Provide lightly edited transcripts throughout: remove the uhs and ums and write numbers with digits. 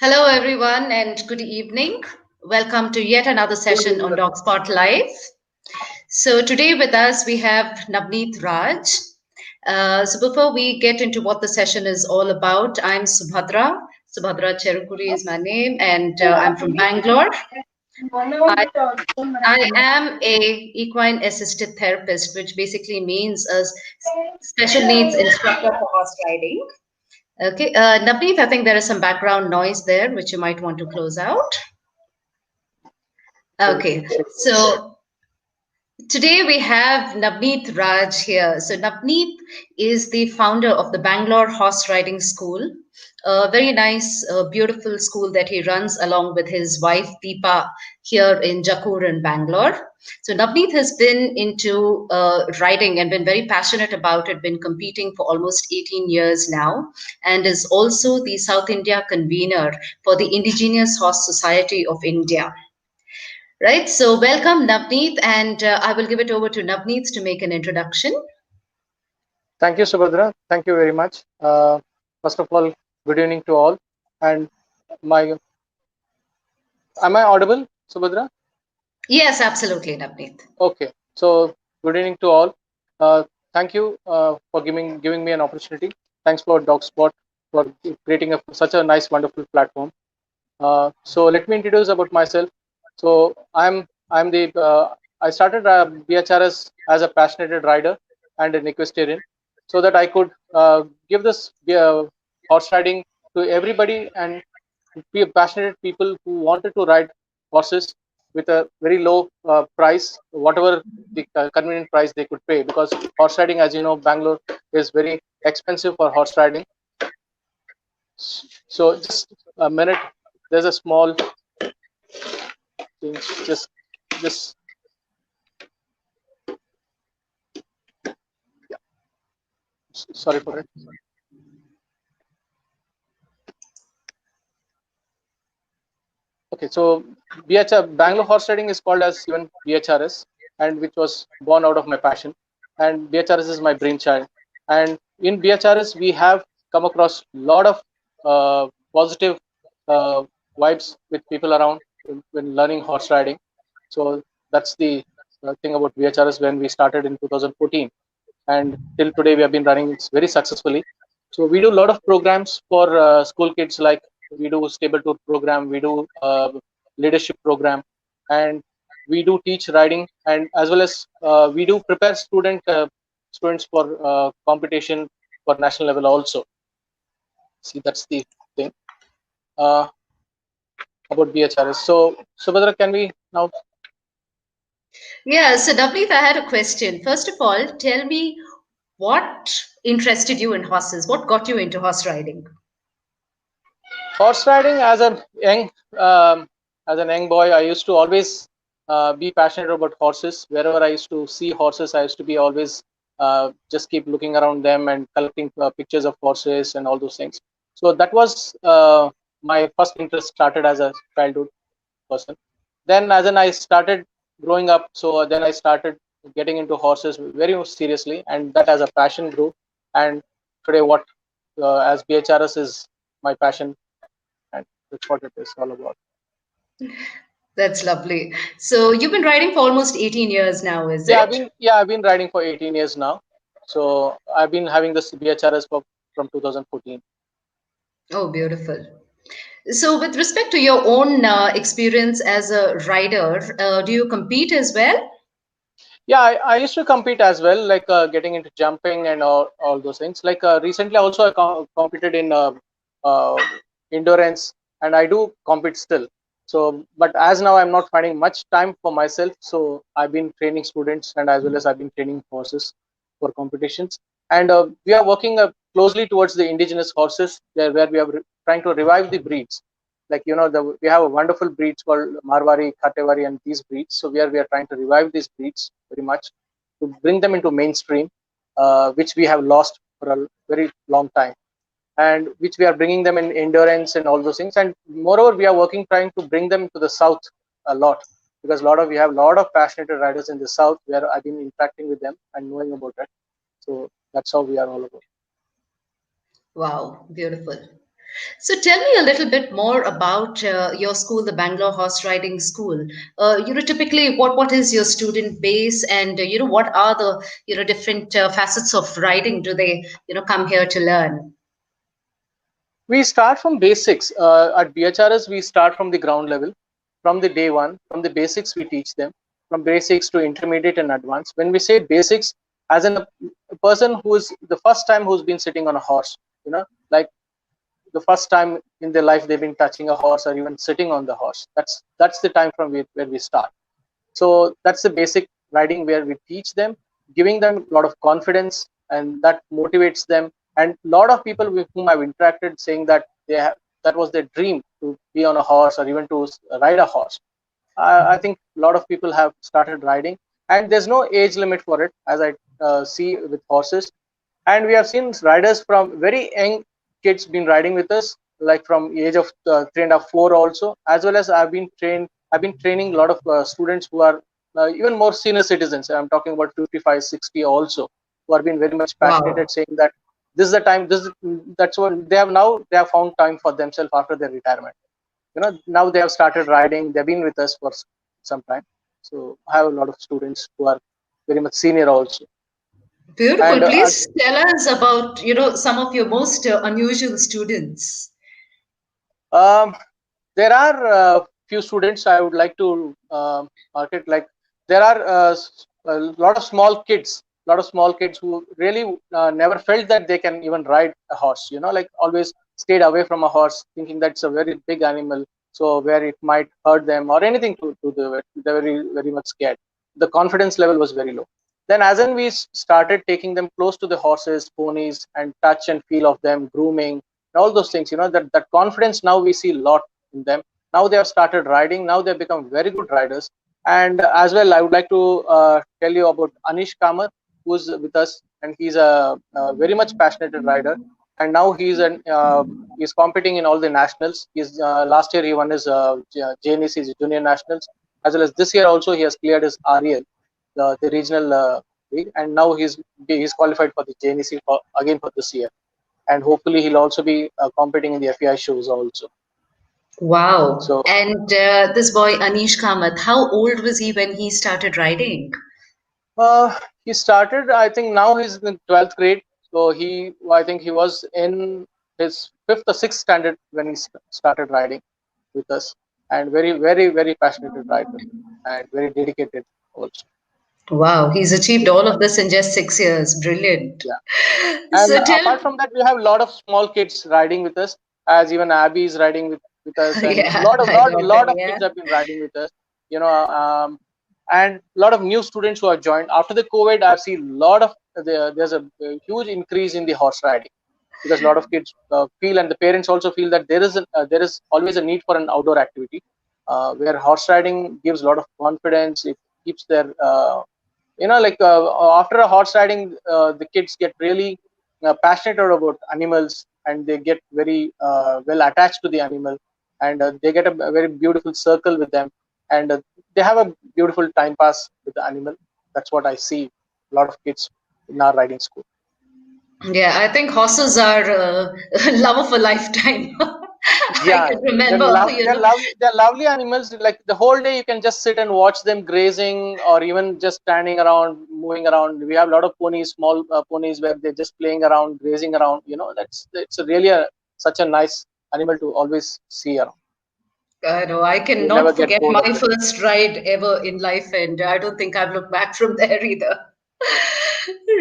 Hello, everyone, and good evening. Welcome to yet another session on DogSpot Live. So today with us, we have Navaneeth Raj. So before we get into what the session is all about, I'm Subhadra. Subhadra Cherukuri is my name, and I'm from Bangalore. I am a equine assisted therapist, which basically means a special needs instructor for horse riding. Okay, Navneet, I think there is some background noise there, which you might want to close out. Okay, so today we have Navaneeth Raj here. So Navaneeth is the founder of the Bangalore Horse Riding School, a very nice, beautiful school that he runs along with his wife Deepa here in Jakur in Bangalore. So Navaneeth has been into riding and been very passionate about it, been competing for almost 18 years now, and is also the South India convener for the Indigenous Horse Society of India. Right, so welcome Navaneeth, and I will give it over to Navaneeth to make an introduction. Thank you, Subhadra. Thank you very much. First of all, good evening to all. And am I audible, Subhadra? Yes, absolutely, Navaneeth. Okay, so good evening to all. Thank you for giving me an opportunity. Thanks for DogSpot for creating such a nice, wonderful platform. So let me introduce about myself. So I started BHRS as a passionate rider and an equestrian, so that I could give this horse riding to everybody and be passionate people who wanted to ride horses with a very low price, whatever the convenient price they could pay, because horse riding, as you know, Bangalore is very expensive for horse riding. So just a minute, there's a small thing, just yeah. Sorry for it. Okay, so Bangalore horse riding is called as even BHRS, and which was born out of my passion. And BHRS is my brainchild. And in BHRS, we have come across a lot of positive vibes with people around when learning horse riding. So that's the thing about BHRS when we started in 2014. And till today, we have been running it very successfully. So we do a lot of programs for school kids, like we do stable tour program, we do leadership program, and we do teach riding, and as well as we do prepare students for competition for national level also. See, that's the thing about BHRS. So Subhadra, can we now? Yeah, so Navaneeth, I had a question. First of all, tell me what interested you in horses? What got you into horse riding? Horse riding as an young boy, I used to always be passionate about horses. Wherever I used to see horses, I used to be always just keep looking around them and collecting pictures of horses and all those things. So that was my first interest, started as a childhood person. Then as I started growing up, so then I started getting into horses very seriously, and that as a passion grew. And today, what as BHRS is my passion, and that's what it is all about. That's lovely. So you've been riding for almost 18 years now, is it? I've been riding for 18 years now. So I've been having this BHRS from 2014. Oh, beautiful. So with respect to your own experience as a rider, do you compete as well? Yeah, I used to compete as well, like getting into jumping and all those things. Like recently, also I competed in uh, endurance, and I do compete still. So, but as now I'm not finding much time for myself, so I've been training students, and as well as I've been training horses for competitions. And we are working closely towards the indigenous horses, there where we are trying to revive the breeds. Like we have a wonderful breeds called Marwari, Katewari, and these breeds. So we are trying to revive these breeds very much to bring them into mainstream, which we have lost for a very long time, and which we are bringing them in endurance and all those things. And moreover, we are working trying to bring them to the south a lot. because we have a lot of passionate riders in the south where I've been interacting with them and knowing about it. So that's how we are all about. Wow, beautiful. So tell me a little bit more about your school, the Bangalore Horse Riding School. Typically, what is your student base, and what are the different facets of riding? Do they come here to learn? We start from basics. At BHRS, we start from the ground level, from the day one, from the basics we teach them, from basics to intermediate and advanced. When we say basics, as in a person who is the first time who's been sitting on a horse, like the first time in their life they've been touching a horse or even sitting on the horse. That's the time from where we start. So that's the basic riding where we teach them, giving them a lot of confidence, and that motivates them. And a lot of people with whom I've interacted saying that that was their dream to be on a horse or even to ride a horse. I think a lot of people have started riding, and there's no age limit for it, as I see with horses. And we have seen riders from very young kids been riding with us, like from age of 3.5, 4 also, as well as I've been training a lot of students who are even more senior citizens. I'm talking about 55, 60 also, who have been very much passionate Wow. at saying that this is the time, that's what they have found time for themselves after their retirement. Now they have started riding, they've been with us for some time. So I have a lot of students who are very much senior also. Beautiful. And Please tell us about some of your most unusual students. um, there are few students I would like to market. Like there are a lot of small kids who really never felt that they can even ride a horse. Like always stayed away from a horse, thinking that's a very big animal, so where it might hurt them or anything to do it. They're very much scared. The confidence level was very low. Then, as in we started taking them close to the horses, ponies, and touch and feel of them, grooming, and all those things. That confidence now we see a lot in them. Now they have started riding. Now they've become very good riders. And as well, I would like to tell you about Anish Kama, who's with us, and he's a very much passionate rider. And now he's competing in all the nationals. He's last year he won his JNEC junior nationals, as well as this year also he has cleared his REL, the regional league, and now he's qualified for the JNEC again for this year. And hopefully he'll also be competing in the FEI shows also. Wow. So And this boy, Anish Kamath, how old was he when he started riding? he started, I think now he's in 12th grade. So I think he was in his fifth or sixth standard when he started riding with us, and very, very, very passionate rider and very dedicated also. Wow, he's achieved all of this in just 6 years. Brilliant. Yeah. And So tell, apart from that, we have a lot of small kids riding with us, as even Abby is riding with us, and yeah, I got lot them. of Yeah. kids have been riding with us. You know, and a lot of new students who have joined after the COVID. I've seen a lot of there's a huge increase in the horse riding, because a lot of kids feel, and the parents also feel that there is always a need for an outdoor activity, where horse riding gives a lot of confidence. It keeps their like after a horse riding, the kids get really passionate about animals, and they get very well attached to the animal, and they get a very beautiful circle with them, and they have a beautiful time pass with the animal. That's what I see a lot of kids in our riding school. Yeah, I think horses are love of a lifetime. I Yeah, can remember, they're lovely animals. Like the whole day you can just sit and watch them grazing, or even just standing around, moving around. We have a lot of ponies, small ponies, where they're just playing around, grazing around. That's it's really such a nice animal to always see around. I know I You never cannot get forget bored of my it. first ride ever in life, and I don't think I've looked back from there either.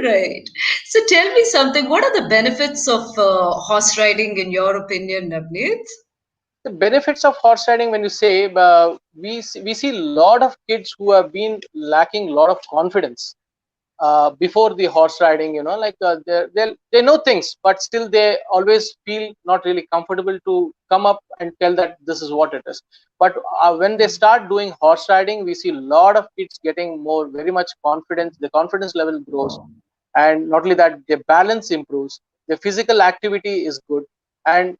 Right. So tell me something. What are the benefits of horse riding in your opinion, Navneet? The benefits of horse riding, when you say, we see a lot of kids who have been lacking a lot of confidence before the horse riding. Like they know things, but still they always feel not really comfortable to come up and tell that this is what it is. But when they start doing horse riding, we see a lot of kids getting more very much confidence. The confidence level grows, and not only that, their balance improves, their physical activity is good, and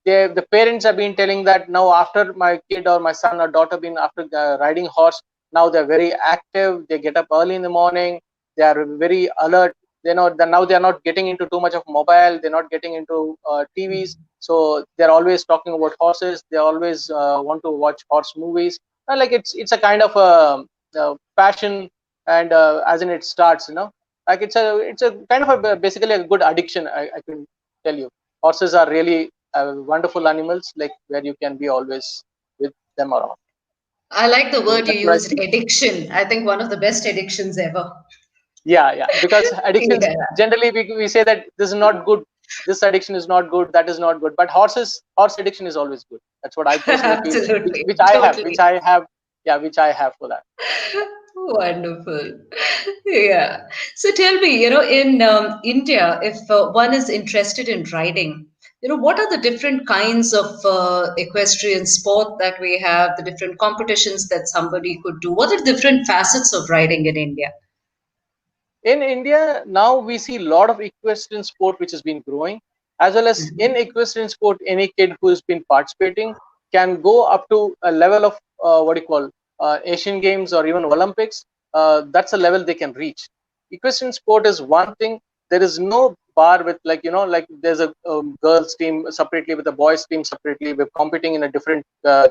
the parents have been telling that now after my kid or my son or daughter been after riding horse, now they're very active. They get up early in the morning. They are very alert. Now they are not getting into too much of mobile. They're not getting into TVs. So they're always talking about horses. They always want to watch horse movies. Like it's a kind of a passion, and as in it starts, like it's a kind of basically a good addiction. I can tell you, horses are really wonderful animals, like where you can be always with them around. I like the So word you that's what I used, feel. addiction. I think one of the best addictions ever. Yeah, because addictions Yeah. generally we say that this is not good, this addiction is not good, that is not good, but horse addiction is always good. That's what I personally feel, which Absolutely. which I have, Totally. which I have for that. Wonderful. Yeah. So tell me, in India, if one is interested in riding, what are the different kinds of equestrian sport that we have, the different competitions that somebody could do? What are the different facets of riding in India? In India, now we see a lot of equestrian sport which has been growing, as well as in Mhm. equestrian sport, any kid who has been participating can go up to a level of what do you call Asian Games or even Olympics. That's a level they can reach. Equestrian sport is one thing. There is no bar with like there's a girls team separately with a boys team separately. We're competing in a different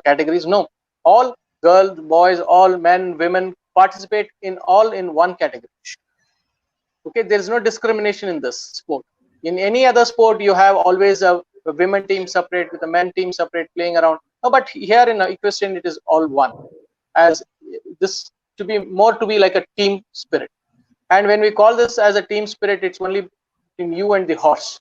categories. No, all girls, boys, all men, women participate in all in one category. Okay, there is no discrimination in this sport. In any other sport you have always a women team separate with a men team separate playing around. No, but here in equestrian it is all one, as this to be like a team spirit. And when we call this as a team spirit, it's only between you and the horse.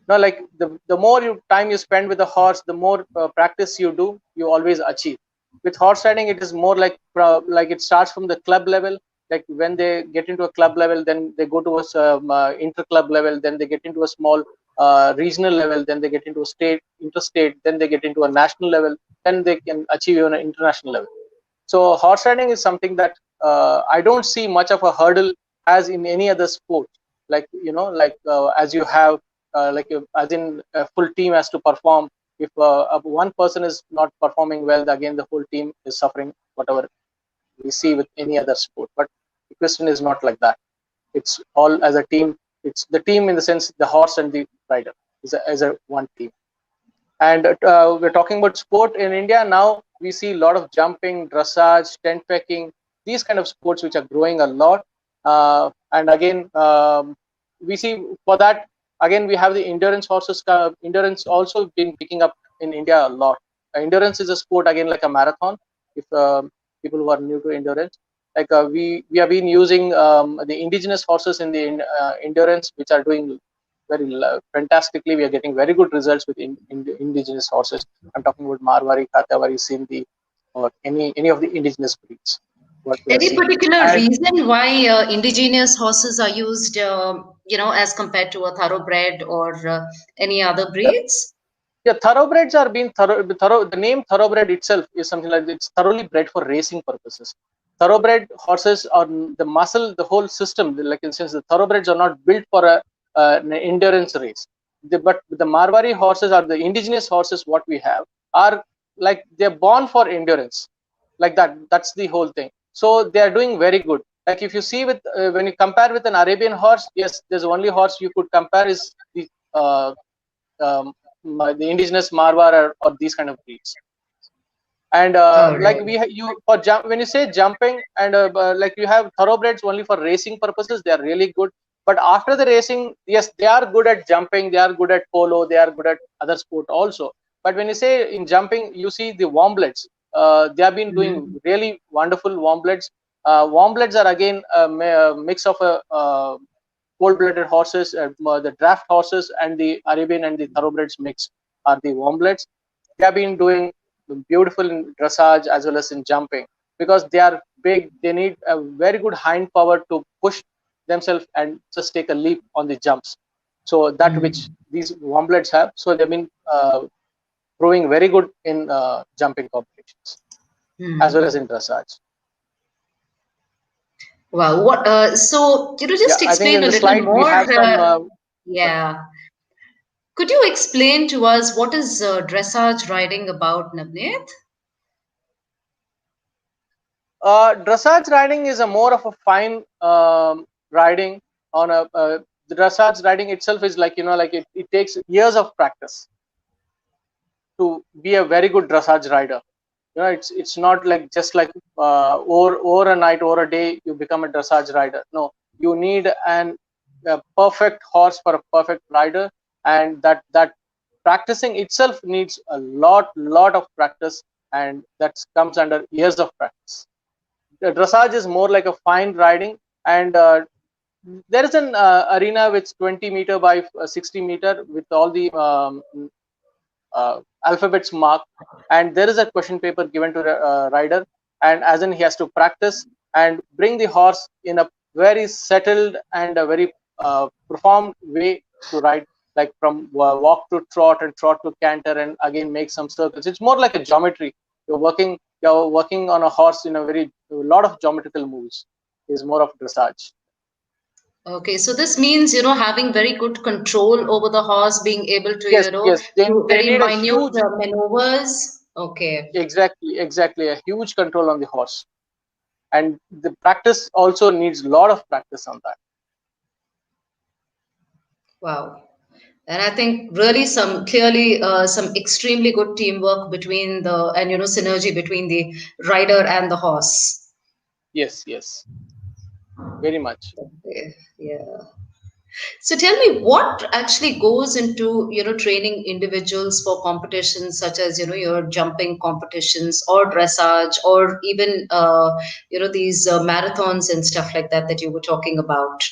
No, like the more time you spend with the horse, the more practice you do, you always achieve. With horse riding, it is more like it starts from the club level. Like when they get into a club level, then they go to a inter club level, then they get into a small regional level, then they get into a state, interstate, then they get into a national level, then they can achieve even an international level. So horse riding is something that I don't see much of a hurdle as in any other sport. Like as you have as in a full team has to perform. If one person is not performing well, again the whole team is suffering. Whatever we see with any other sport, but equestrian is not like that. It's all as a team. It's the team in the sense the horse and the rider is a one team. And we're talking about sport in India now. We see a lot of jumping, dressage, tent pecking, these kind of sports which are growing a lot. And again, we see for that again we have the endurance horses. Endurance also been picking up in India a lot. Endurance is a sport again like a marathon. If people who are new to endurance, like we have been using the indigenous horses in the endurance, which are doing very fantastically. We are getting very good results with indigenous horses. I'm talking about Marwari, Kathavari, Sindhi, or any of the indigenous breeds. What we are Any seeing, particular and reason why indigenous horses are used, as compared to a thoroughbred or any other yeah, breeds? yeah, thoroughbreds are being thorough. The name thoroughbred itself is something like it's thoroughly bred for racing purposes. Thoroughbred horses are the muscle, the whole system. Like in sense, the thoroughbreds are not built for an endurance race. But the Marwari horses are the indigenous horses. What we have are like they're born for endurance, like that. That's the whole thing. So they are doing very good. Like if you see with when you compare with an Arabian horse, yes, there's only horse you could compare is the um, the indigenous Marwar or these kind of breeds. And All like right. you for jump when you say jumping and like you have thoroughbreds only for racing purposes, they are really good. But after the racing, yes, they are good at jumping, they are good at polo, they are good at other sport also. But when you say in jumping, you see the warmbloods. They have been doing Mhm. really wonderful warmbloods. Warmbloods are again a mix of a cold-blooded horses, the draft horses, and the Arabian and the thoroughbreds mix are the warmbloods. They have been doing beautiful in dressage as well as in jumping because they are big. They need a very good hind power to push themselves and just take a leap on the jumps. So that which Mhm. these warmbloods have. So they've been proving very good in jumping competitions as well as Mhm. in dressage. Wow. So Yeah, just I think explain in a the little slide we more. have some. Yeah. Yeah. Could you explain to us what is dressage riding about, Navneet? Dressage riding is a more of a fine riding on a the dressage riding itself is like, like it takes years of practice to be a very good dressage rider. It's not like just like over a night, over a day you become a dressage rider. No, you need a perfect horse for a perfect rider, and that practicing itself needs a lot of practice, and that comes under years of practice. The dressage is more like a fine riding, and there is an arena which 20 meter by 60 meter with all the alphabets marked, and there is a question paper given to the rider, and as in he has to practice and bring the horse in a very settled and a very performed way to ride, like from walk to trot and trot to canter, and again make some circles. It's more like a geometry. You're working on a horse in a lot of geometrical moves. Is more of dressage. Okay, so this means, having very good control over the horse, being able to, Yes, yes, they, do they very need a minute huge, maneuvers. Okay, exactly a huge control on the horse, and the practice also needs a lot of practice on that. wow. And I think really some extremely good teamwork between and, synergy between the rider and the horse. Yes, yes, very much. Yeah. So tell me what actually goes into, training individuals for competitions such as, your jumping competitions or dressage or even, these marathons and stuff like that that you were talking about.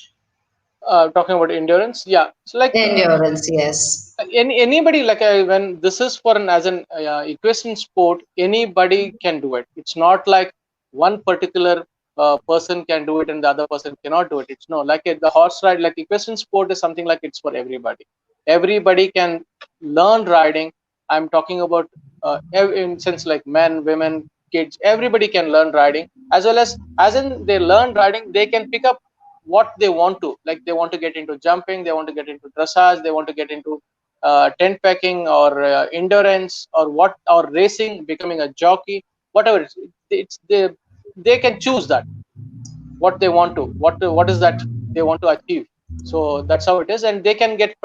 Talking about endurance, yeah. So like Endurance, yes. anybody, like when this is for an as an equestrian sport, anybody can do it. It's not like one particular person can do it and the other person cannot do it. It's no like the horse ride, like equestrian sport is something like it's for everybody. Everybody can learn riding. I'm talking about in sense like men, women, kids. Everybody can learn riding, as in they learn riding. They can pick up what they want to. Like they want to get into jumping, they want to get into dressage, they want to get into tent packing or endurance or racing, becoming a jockey, whatever it's they can choose that what they want to, what is that they want to achieve. So that's how it is, and they can get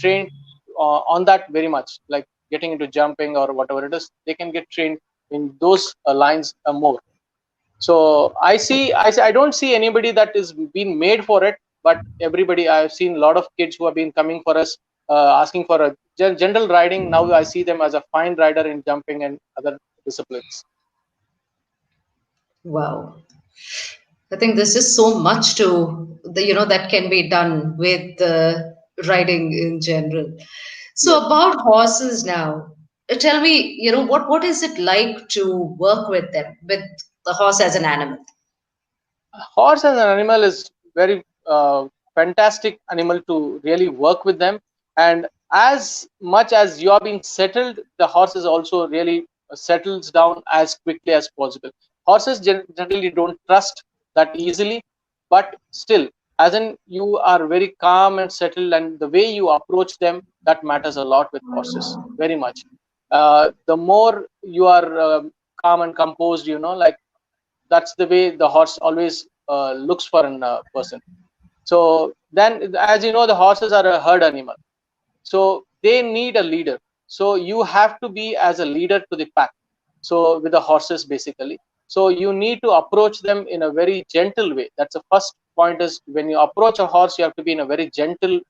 trained on that very much, like getting into jumping or whatever it is. They can get trained in those lines more. So I don't see anybody that is being made for it, but everybody. I've seen a lot of kids who have been coming for us, asking for a general riding. Now I see them as a fine rider in jumping and other disciplines. Wow. I think there's just so much to that can be done with riding in general. So Yes. about horses now, tell me, what is it like to work with them, with the horse as an animal? Horse as an animal is very fantastic animal to really work with them, and as much as you are being settled, the horse is also really settles down as quickly as possible. Horses generally don't trust that easily, but still, as in you are very calm and settled, and the way you approach them, that matters a lot with horses, very much. The more you are calm and composed, like that's the way the horse always looks for a person. So then, as you know, the horses are a herd animal, so they need a leader. So you have to be as a leader to the pack. So with the horses, basically, so you need to approach them in a very gentle way. That's the first point. Is when you approach a horse, you have to be in a very gentle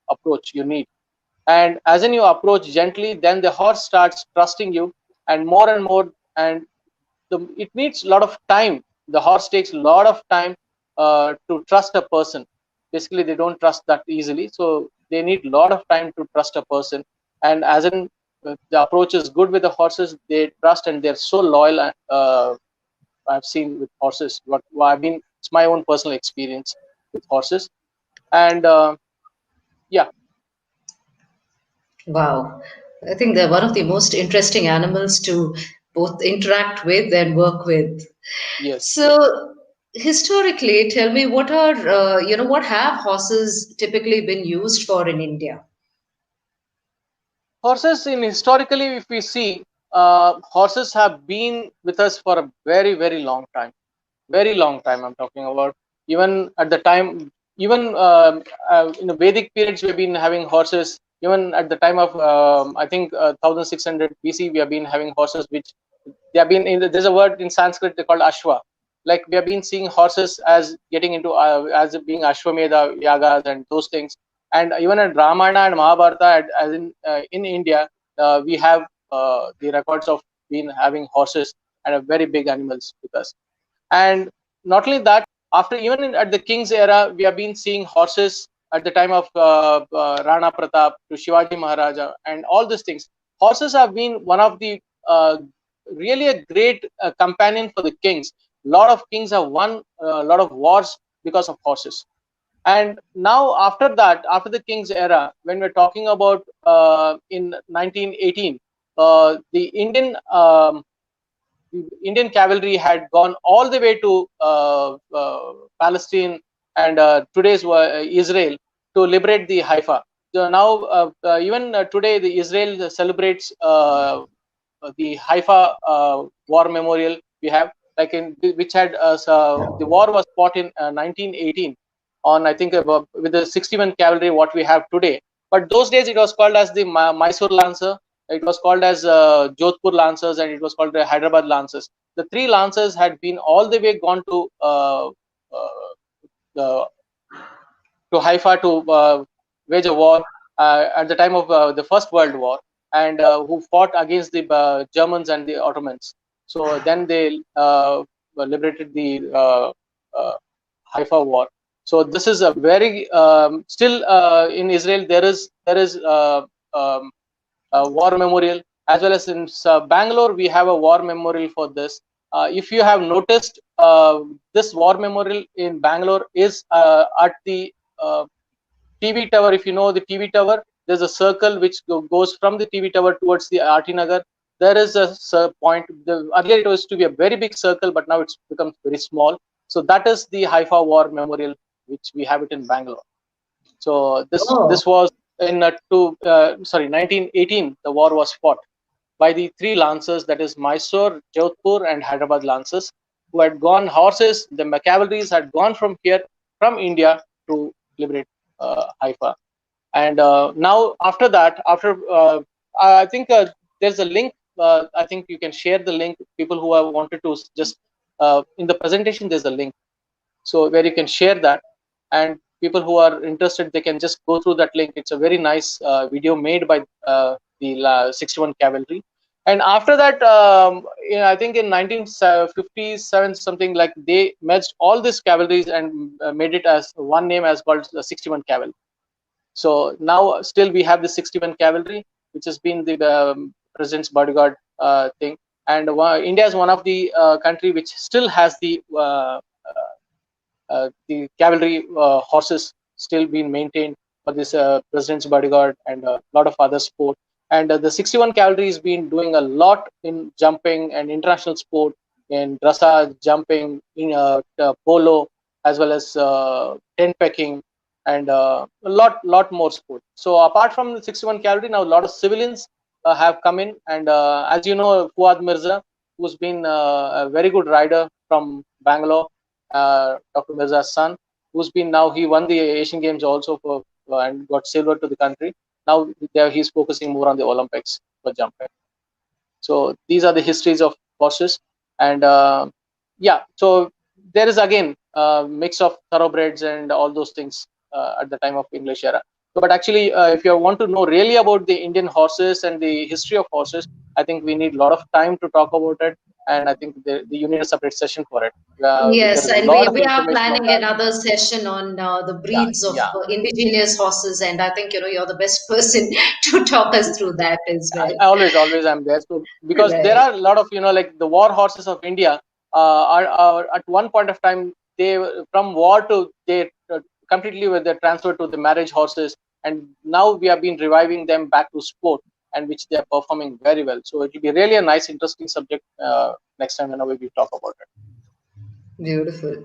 approach. You need, and as in you approach gently, then the horse starts trusting you, and more, and it needs a lot of time. The horse takes a lot of time to trust a person. Basically, they don't trust that easily, so they need a lot of time to trust a person. And as in the approach is good with the horses, they trust and they're so loyal. I've seen with horses. What I mean, it's my own personal experience with horses, and yeah, Wow. I think they're one of the most interesting animals to both interact with and work with. yes, yes. So, historically, tell me what have horses typically been used for in India? Horses, in historically, if we see, horses have been with us for a very, very long time. Very long time. I'm talking about, even at the time, even in the Vedic periods, we've been having horses. Even at the time of, I think, 1600 BC, we have been having horses, which they have been. There's a word in Sanskrit they called ashwa. Like, we have been seeing horses as getting into as being Ashwamedha yagas and those things. And even in Ramayana and Mahabharata, as in India, we have the records of being having horses and a very big animals with us. And not only that, after even at the king's era, we have been seeing horses at the time of Rana Pratap to Shivaji Maharaja and all these things. Horses have been one of the really a great companion for the kings. A lot of kings have won a lot of wars because of horses. And now, after that, after the king's era, when we're talking about in 1918, the Indian cavalry had gone all the way to Palestine and today's Israel to liberate the Haifa. So now, even today, the Israel celebrates the Haifa War Memorial. We have, like, in which had the war was fought in 1918 on, I think, with the 61 cavalry what we have today. But those days it was called as the Mysore Lancer, it was called as Jodhpur Lancers, and it was called the Hyderabad Lancers. The three Lancers had been all the way gone uh, to Haifa to wage a war at the time of the First World War, and who fought against the Germans and the Ottomans. So then they liberated the Haifa war. So this is a very still in Israel there is war memorial, as well as in Bangalore we have a war memorial for this. If you have noticed, this war memorial in Bangalore is at the TV tower. If you know the TV tower, there's a circle which goes from the TV tower towards the RT Nagar. There is a point. Earlier it was to be a very big circle, but now it's become very small. So that is the Haifa War Memorial, which we have it in Bangalore. So this Oh, was in 1918. The war was fought by the three lancers, that is Mysore, Jodhpur, and Hyderabad lancers, who had gone horses. The cavalries had gone from here, from India, to liberate Haifa. And now, after that, after I think there's a link. I think you can share the link. People who have wanted to just in the presentation, there's a link, so where you can share that, and people who are interested, they can just go through that link. It's a very nice video made by the 61 cavalry. And after that, I think in 1957 something, like, they merged all these cavalries and made it as one name, as called the 61 cavalry. So now still we have the 61 cavalry, which has been the president's bodyguard thing. And India is one of the country which still has the cavalry horses still being maintained for this president's bodyguard and a lot of other sport. And the 61 cavalry has been doing a lot in jumping and international sport, in dressage, jumping, in polo, as well as tent pecking, and a lot more sport. So apart from the 61 cavalry, now a lot of civilians have come in. And as you know, Fuad Mirza, who's been a very good rider from Bangalore, Dr. Mirza's son, who's been, now he won the Asian Games also for and got silver to the country. Now there he's focusing more on the Olympics for jumping. So these are the histories of horses. And yeah, so there is again a mix of thoroughbreds and all those things at the time of English era. So, but actually, if you want to know really about the Indian horses and the history of horses, I think we need a lot of time to talk about it, and I think you need a separate session for it. There yes, is a and lot we, of we are information on planning that. another session on the Yeah, breeds of yeah. indigenous horses, and I think you're the best person to talk us through that as well. I always am there. So because there Right. are a lot of, like, the war horses of India are at one point of time, they, from war to, they completely were, they transferred to the marriage horses, and now we have been reviving them back to sport, and which they are performing very well. So it will be really a nice, interesting subject next time whenever we talk about it. Beautiful.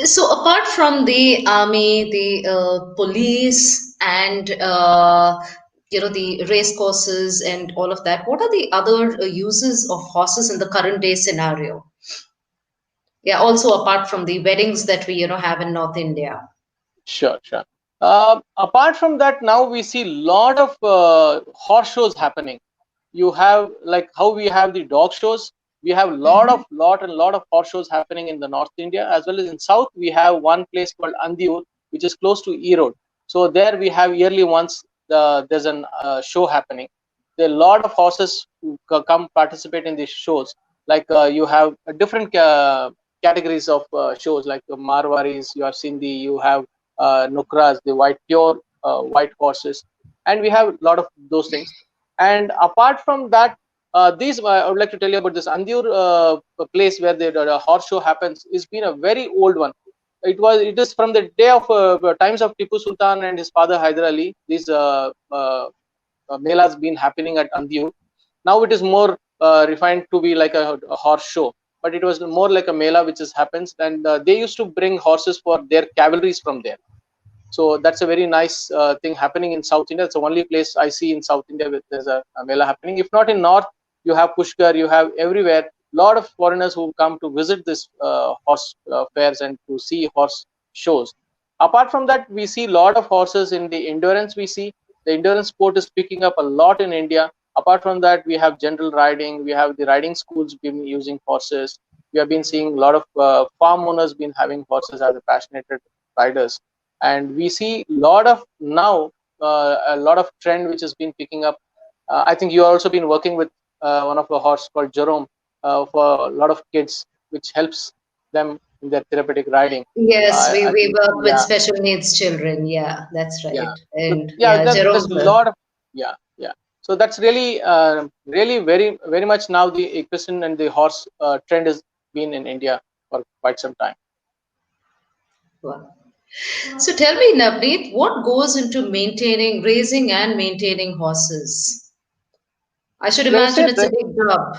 So, apart from the army, the police, and the race courses and all of that, what are the other uses of horses in the current day scenario? Yeah, also apart from the weddings that we have in North India. Sure, sure. Apart from that, now we see lot of horse shows happening. You have like how we have the dog shows. We have Mhm. lot of horse shows happening in the North India as well as in South. We have one place called Andiur, which is close to Erode. So there we have yearly once there's an show happening. There are a lot of horses who come participate in these shows. Like you have a different categories of shows like Marwaris. You have Sindhi. You have Nukras, the white horses, and we have a lot of those things. And apart from that, these I would like to tell you about this Andiur place where the horse show happens. It's been a very old one. It is from the day of times of Tipu Sultan and his father Hyder Ali. These melas been happening at Andiur. Now it is more refined to be like a horse show, but it was more like a mela which is happens, and they used to bring horses for their cavalries from there. So that's a very nice thing happening in South India. It's the only place I see in South India where there's a mela happening. If not in North, you have Pushkar, you have everywhere. A lot of foreigners who come to visit this horse fairs and to see horse shows. Apart from that, we see a lot of horses in the endurance. We see the endurance sport is picking up a lot in India. Apart from that, we have general riding. We have the riding schools been using horses. We have been seeing a lot of farm owners been having horses as a passionate riders, and we see a lot of trend which has been picking up. I think you also been working with one of the horse called Jerome for a lot of kids, which helps them in their therapeutic riding. Yes, we, I we think, work with yeah, special needs children. Yeah, that's yeah. right. So And yeah, yeah, there's Jerome. a lot of, yeah, yeah. So that's really, really very, very much now the equestrian and the horse trend has been in India for quite some time. Wow. So tell me, Navneet, what goes into maintaining, raising and maintaining horses? I should When we imagine say it's a big job.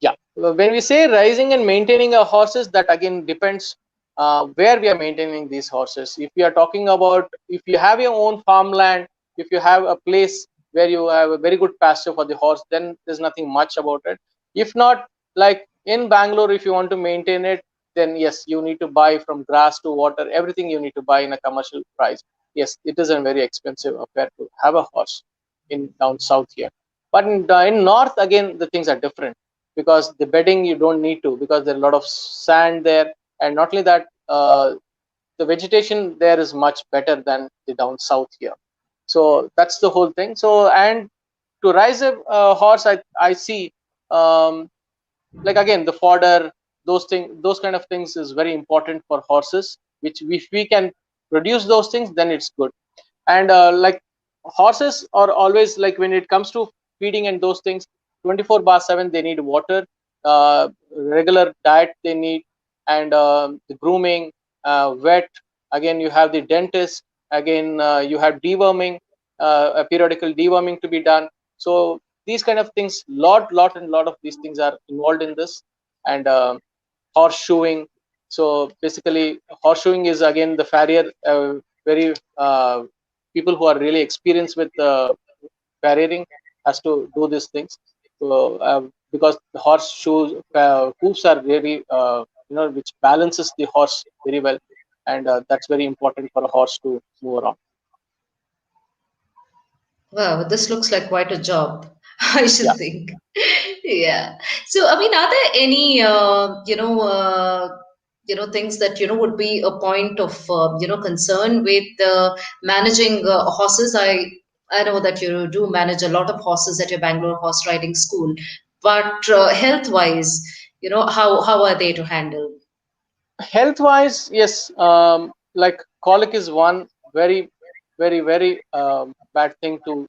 Yeah, when we say raising and maintaining our horses, that again depends where we are maintaining these horses. If we are talking about, if you have your own farmland, if you have a place where you have a very good pasture for the horse, then there's nothing much about it. If not, like in Bangalore, if you want to maintain it, then yes, you need to buy from grass to water, everything you need to buy in a commercial price. Yes, it is a very expensive affair to have a horse in down south here. But in north, again, the things are different, because the bedding you don't need to, because there's a lot of sand there, and not only that, the vegetation there is much better than the down south here. So that's the whole thing. So, and to raise a horse, I see, um, like again, the fodder, those kind of things is very important for horses, which if we can produce those things, then it's good. And like horses are always, like when it comes to feeding and those things, 24 bar 7 they need water, regular diet they need, and the grooming, vet, again you have the dentist, again you have deworming, a periodical deworming to be done. So these kind of things, lot of these things are involved in this. And horseshoeing. So basically, horseshoeing is again the farrier, very people who are really experienced with farriering has to do these things. So because the horseshoes hooves are really which balances the horse very well, and that's very important for a horse to move around. Wow, this looks like quite a job, I Yeah. should think. Yeah. So, I mean, are there any, things that, would be a point of, concern with managing horses? I know that you do manage a lot of horses at your Bangalore horse riding school, but health-wise, how are they to handle? Health wise, yes, like colic is one very, very bad thing to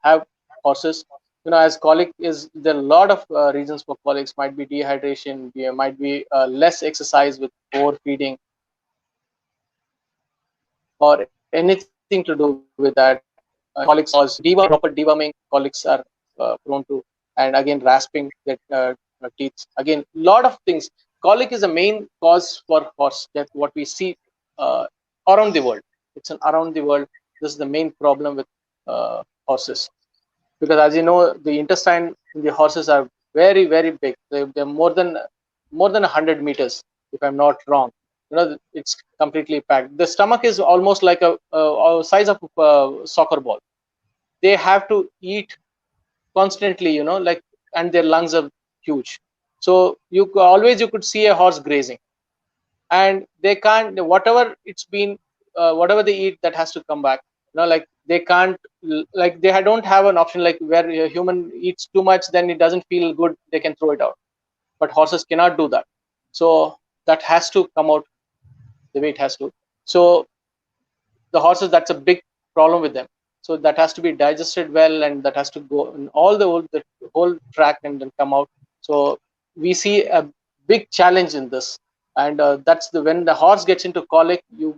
have horses. As colic is, there are a lot of reasons for colics. Might be dehydration, there might be less exercise with overfeeding, or anything to do with that. Colics cause deworming, proper deworming, colics are prone to, and again rasping that teeth. Again, lot of things. Colic is the main cause for horse death. What we see uh, around the world, it's an around the world. This is the main problem with horses, because as you know, the intestine in the horses are very, very big. They're more than 100 meters, if I'm not wrong. It's completely packed. The stomach is almost like a size of a soccer ball. They have to eat constantly, like, and their lungs are huge. So you could see a horse grazing, and they can't, whatever it's been, whatever they eat, that has to come back. Like they can't, like they don't have an option, like where a human eats too much, then it doesn't feel good, they can throw it out. But horses cannot do that. So that has to come out the way it has to. So the horses, that's a big problem with them. So that has to be digested well, and that has to go in all the whole track and then come out. So we see a big challenge in this. And that's when the horse gets into colic, you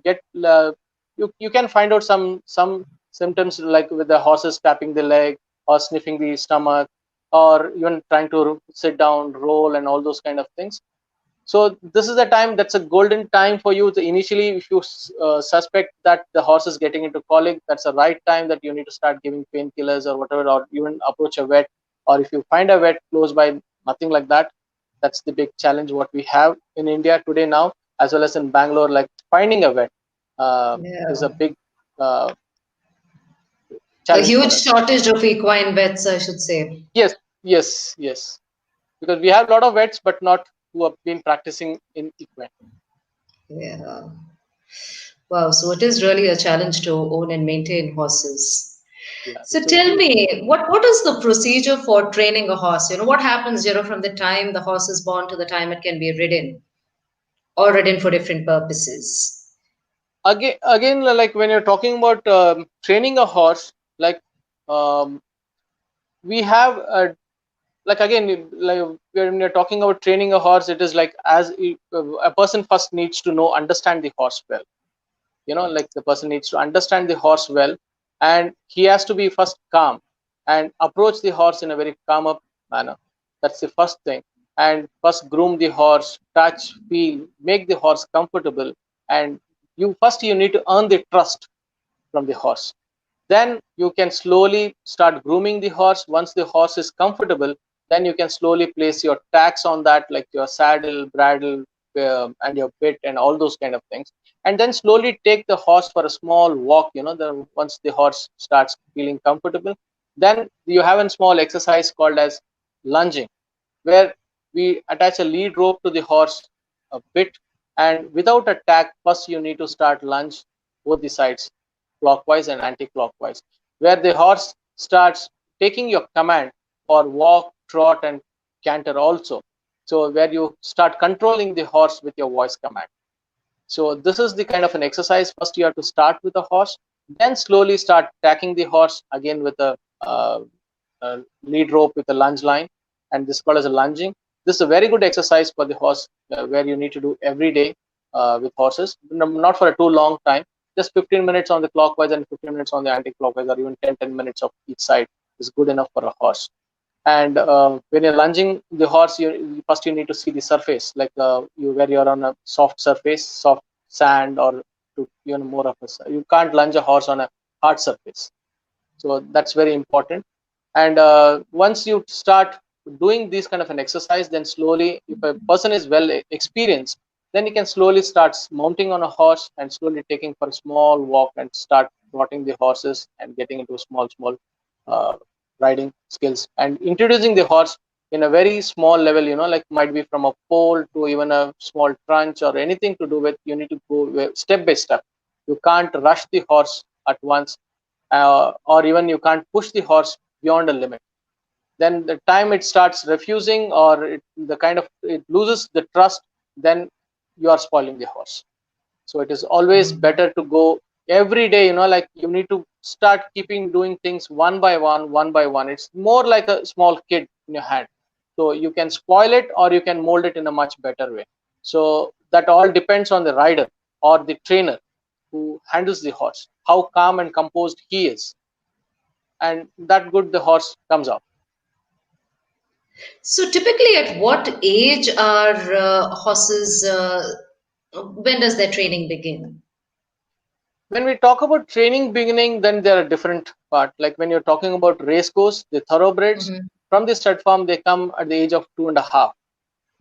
can find out some symptoms, like with the horses tapping the leg, or sniffing the stomach, or even trying to sit down, roll, and all those kind of things. So this is the time, that's a golden time for you to initially, if you suspect that the horse is getting into colic, that's the right time that you need to start giving painkillers or whatever, or even approach a vet. Or if you find a vet close by, nothing like that. That's the big challenge what we have in India today now, as well as in Bangalore. Like finding a vet is a Yeah. big uh, A challenge for huge us. shortage of equine vets, I should say. Yes, yes, yes. Because we have a lot of vets, but not who have been practicing in equine. Yeah. Wow. So it is really a challenge to own and maintain horses. Yeah, So it's a tell huge. me, what is the procedure for training a horse? What happens, from the time the horse is born to the time it can be ridden or ridden for different purposes? Again, like when you're talking about training a horse, like um, we have like, again, like when you're talking about training a horse, it is like, a person first needs to understand the horse well. Like the person needs to understand the horse well, and he has to be first calm and approach the horse in a very calm up manner. That's the first thing. And first groom the horse, touch, feel, make the horse comfortable. And you need to earn the trust from the horse. Then you can slowly start grooming the horse. Once the horse is comfortable, then you can slowly place your tags on that, like your saddle, bridle, and your bit, and all those kind of things. And then slowly take the horse for a small walk. Once the horse starts feeling comfortable, then you have a small exercise called as lunging, where we attach a lead rope to the horse a bit, and without a tag, first you need to start lunge both the sides, clockwise and anti-clockwise, where the horse starts taking your command for walk, trot, and canter also. So where you start controlling the horse with your voice command. So this is the kind of an exercise. First, you have to start with the horse, then slowly start tacking the horse again with a lead rope with a lunge line, and this is called as a lunging. This is a very good exercise for the horse, where you need to do every day with horses, not for a too long time. Just 15 minutes on the clockwise and 15 minutes on the anti-clockwise, or even 10 minutes of each side is good enough for a horse. And when you're lunging the horse, you need to see the surface, like where you're on a soft surface, soft sand, or to more of you can't lunge a horse on a hard surface. So that's very important. And once you start doing this kind of an exercise, then slowly, if a person is well experienced, then he can slowly start mounting on a horse and slowly taking for a small walk and start trotting the horses and getting into small uh, riding skills, and introducing the horse in a very small level, like might be from a pole to even a small trunch or anything to do with. You need to go step by step. You can't rush the horse at once, or even you can't push the horse beyond a limit. Then the time it starts refusing, or it loses the trust, then you are spoiling the horse. So it is always better to go every day, like you need to start keeping doing things one by one. It's more like a small kid in your hand. So you can spoil it, or you can mold it in a much better way. So that all depends on the rider or the trainer who handles the horse, how calm and composed he is, and that good the horse comes out. So typically, at what age are horses? When does their training begin? When we talk about training beginning, then there are different part. Like when you're talking about race course, the thoroughbreds Mm-hmm. from the stud farm, they come at the age of 2.5.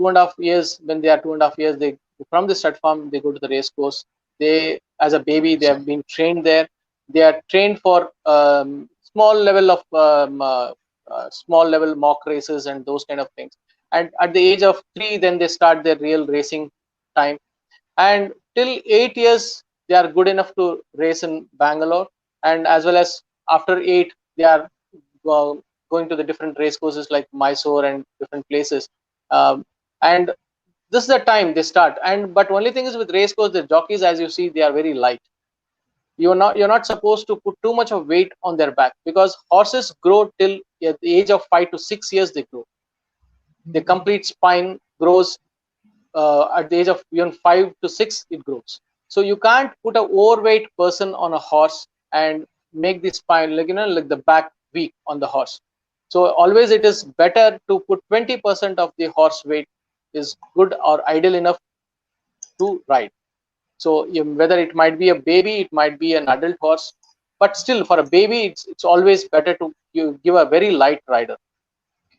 2.5 years. When they are 2.5 years, they from the stud farm they go to the race course. They, as a baby, they have been trained there. They are trained for small level of small level mock races and those kind of things. And at the age of 3, then they start their real racing time. And till 8 years they are good enough to race in Bangalore. And as well as after 8, they are uh, going to the different race courses like Mysore and different places. And this is the time they start. And but only thing is, with race course, the jockeys, as you see, they are very light. You're not supposed to put too much of weight on their back, because horses grow till at the age of 5 to 6 years. They grow. The complete spine grows at the age of even 5 to 6. It grows. So you can't put a overweight person on a horse and make the spine, like like the back weak on the horse. So always it is better to put 20% of the horse weight is good or ideal enough to ride. So whether it might be a baby, it might be an adult horse, but still for a baby, it's always better to you give a very light rider,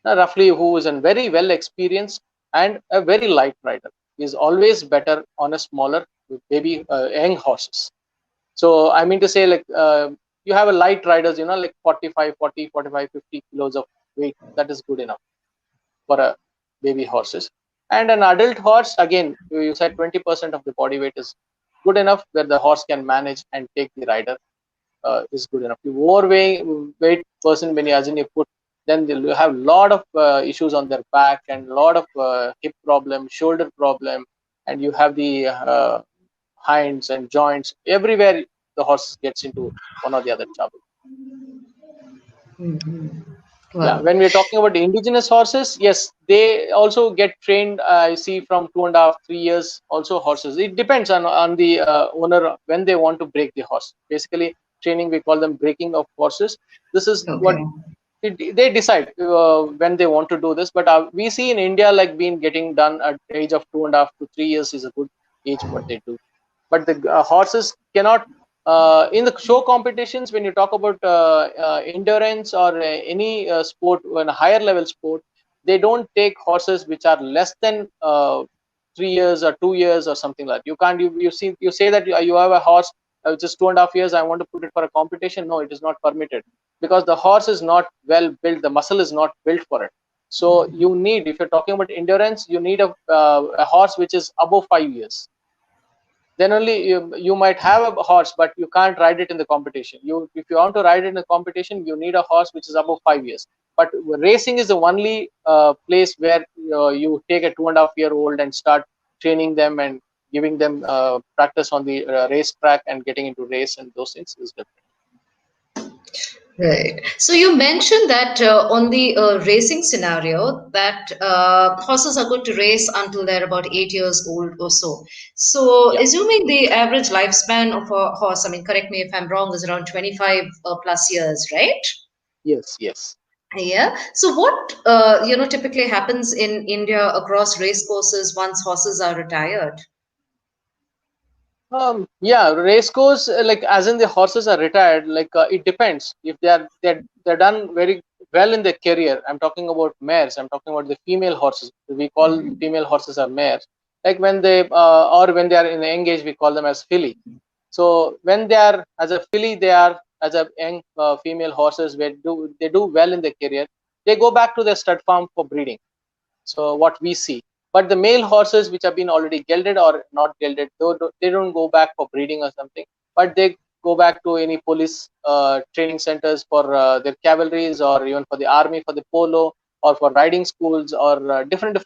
roughly who is a very well experienced and a very light rider is always better on a smaller baby young horses. So I mean to say, like you have a light riders, like 45, 40, 45, 50 kilos of weight. That is good enough for a baby horses. And an adult horse, again, you said 20% of the body weight is good enough where the horse can manage and take the rider is good enough. You overweight person, when you as in you put, then they'll have a lot of issues on their back and a lot of hip problem, shoulder problem, and you have the hinds and joints everywhere. The horse gets into one or the other trouble. Yeah, Wow. when we're talking about the indigenous horses, yes, they also get trained. I see from 2.5, 3 years. Also, horses. It depends on the owner when they want to break the horse. Basically, training, we call them breaking of horses. This is what Okay. they decide when they want to do this. But we see in India, like being getting done at the age of 2.5 to 3 years is a good age what they do. But the horses cannot in the show competitions. When you talk about endurance or any sport, in a higher level sport, they don't take horses which are less than 3 years or 2 years or something like that. You can't, you say that you have a horse which is 2.5 years, I want to put it for a competition. No, it is not permitted, because the horse is not well built, the muscle is not built for it. So you need, if you're talking about endurance, you need a horse which is above 5 years. Then only you might have a horse, but you can't ride it in the competition. If you want to ride it in the competition, you need a horse which is above 5 years. But racing is the only place where you take a 2.5-year-old and start training them and giving them practice on the race track and getting into race, and those things is different. Right. So you mentioned that on the racing scenario, that horses are good to race until they're about 8 years old or so. So, Yeah. assuming the average lifespan of a horse, I mean, correct me if I'm wrong, is around 25 plus years, right? Yes. Yes. Yeah. So, what typically happens in India across race courses once horses are retired? Yeah, race course, like as in the horses are retired, like it depends. If they're done very well in their career. I'm talking about mares. I'm talking about the female horses. We call female horses are mares. Like when they or when they are in the young age, we call them as filly. So when they are as a filly, they are as a young female horses. Where they do well in their career, they go back to their stud farm for breeding. So what we see, but the male horses which have been already gelded or not gelded, though they don't go back for breeding or something, but they go back to any police training centers for their cavalries, or even for the army, for the polo, or for riding schools, or different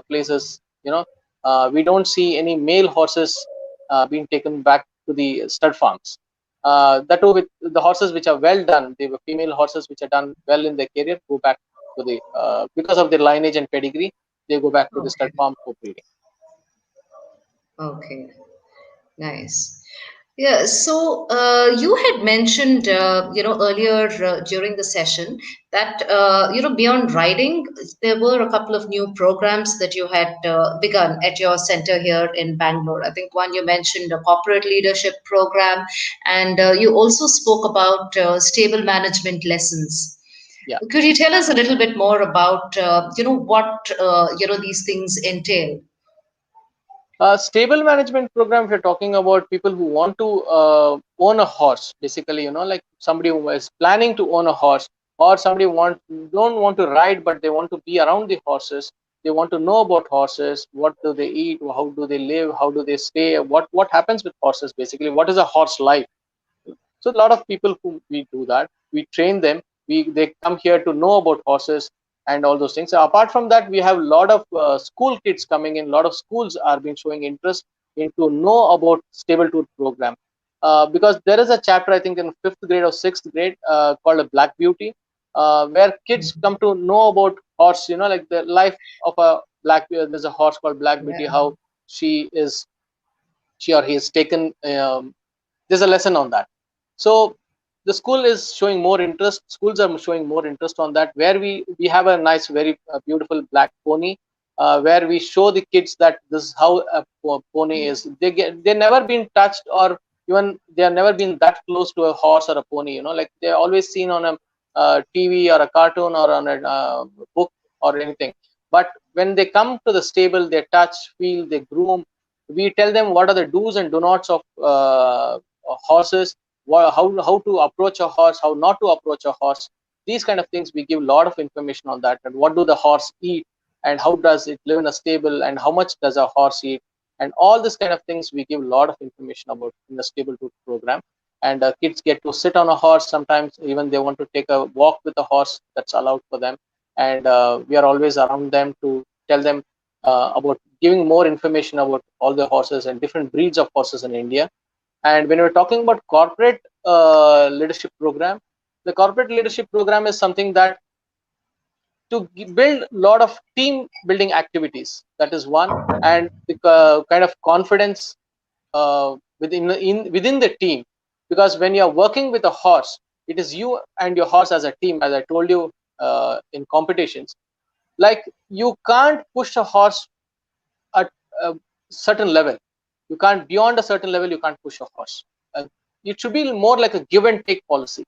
places. We don't see any male horses being taken back to the stud farms. That too, with the horses which are well done, the female horses which are done well in their career go back to the because of their lineage and pedigree, they go back to the stud Okay. farm for breeding. Okay. Nice. Yeah, so you had mentioned, earlier during the session that, beyond riding, there were a couple of new programs that you had begun at your center here in Bangalore. I think one you mentioned a corporate leadership program, and you also spoke about stable management lessons. Yeah. Could you tell us a little bit more about, what, these things entail? Stable management program, if you're talking about people who want to own a horse, basically, like somebody who is planning to own a horse, or somebody don't want to ride, but they want to be around the horses. They want to know about horses. What do they eat? How do they live? How do they stay? What happens with horses? Basically, what is a horse life? So a lot of people who we do that, we train them. They come here to know about horses and all those things. So apart from that, we have a lot of school kids coming in. A lot of schools are been showing interest into know about stable tour program, because there is a chapter I think in fifth grade or sixth grade called a Black Beauty, where kids come to know about horse. Like the life of a black. There's a horse called Black Beauty. Yeah. How she or he is taken. There's a lesson on that. So the school is showing more interest. Schools are showing more interest on that, where we have a nice, very beautiful black pony, where we show the kids that this is how a pony is. They never been touched, or even they have never been that close to a horse or a pony. Like they're always seen on a TV or a cartoon or on a book or anything. But when they come to the stable, they touch, feel, they groom. We tell them what are the do's and do nots of horses, how to approach a horse, how not to approach a horse. These kind of things we give a lot of information on that, and what do the horse eat, and how does it live in a stable, and how much does a horse eat, and all this kind of things we give a lot of information about in the stable tour program. And kids get to sit on a horse. Sometimes even they want to take a walk with a horse, that's allowed for them. And we are always around them to tell them about giving more information about all the horses and different breeds of horses in India. And when we're talking about corporate leadership program, the corporate leadership program is something that to build a lot of team building activities. That is one, and the kind of confidence within the team, because when you are working with a horse, it is you and your horse as a team, as I told you in competitions. Like you can't push a horse at a certain level. You can't, beyond a certain level, you can't push a horse. Uh, it should be more like a give and take policy.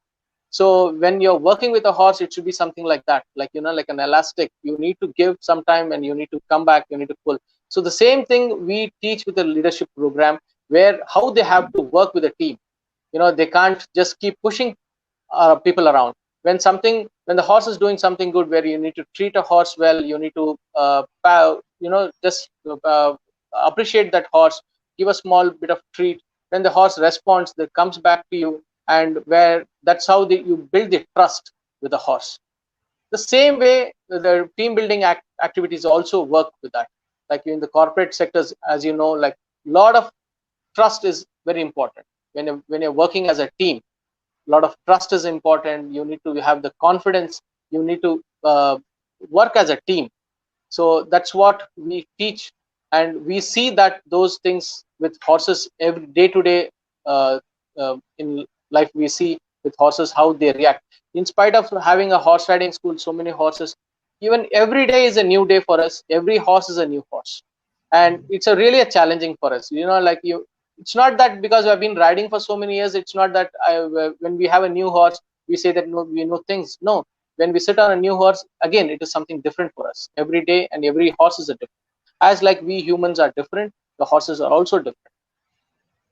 So when you're working with a horse, it should be something like that, like like an elastic. You need to give some time, and you need to come back. You need to pull. So the same thing we teach with the leadership program, where how they have to work with a team. They can't just keep pushing people around. When the horse is doing something good, where you need to treat a horse well, you need to just appreciate that horse, give a small bit of treat. When the horse responds, that comes back to you, and where that's how you build the trust with the horse. The same way the team building activities also work with that. Like in the corporate sectors, as you know, like a lot of trust is very important. When you're working as a team, a lot of trust is important. You need to have the confidence. You need to work as a team. So that's what we teach, and we see that those things with horses every day to day in life. We see with horses how they react. In spite of having a horse riding school, so many horses, even every day is a new day for us. Every horse is a new horse, and it's a really a challenging for us. Like you, it's not that because I've been riding for so many years, it's not that when we have a new horse, we say that no, we know things. No, when we sit on a new horse, again, it is something different for us every day, and every horse is a different. As like we humans are different, the horses are also different.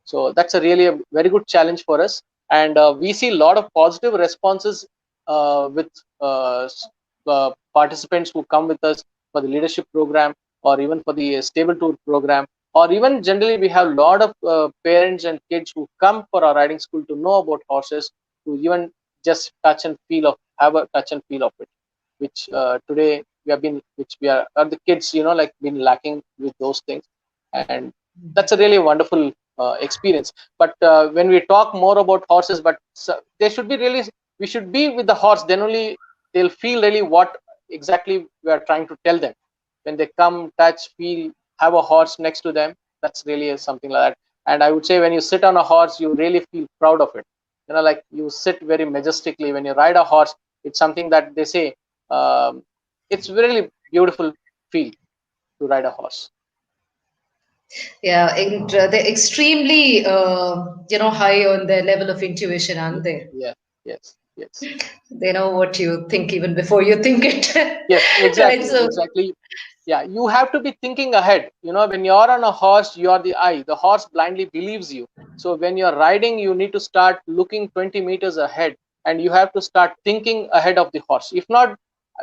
So that's a really a very good challenge for us, and we see a lot of positive responses with participants who come with us for the leadership program, or even for the stable tour program, or even generally we have a lot of parents and kids who come for our riding school to know about horses, to even just touch and feel of have a touch and feel of it, which today we have been, which we are the kids, like been lacking with those things. And that's a really wonderful experience. But when we talk more about horses, but they should be really, we should be with the horse, then only they'll feel really what exactly we are trying to tell them. When they come, touch, feel, have a horse next to them, that's really something like that. And I would say when you sit on a horse, you really feel proud of it. Like you sit very majestically. When you ride a horse, it's something that they say, it's really beautiful feel to ride a horse. Yeah, and they're extremely, high on their level of intuition, aren't they? Yes, yes, yes. They know what you think even before you think it. Yes, Right. exactly, So, exactly. Yeah, you have to be thinking ahead. When you're on a horse, you are the eye. The horse blindly believes you. So when you're riding, you need to start looking 20 meters ahead, and you have to start thinking ahead of the horse. If not,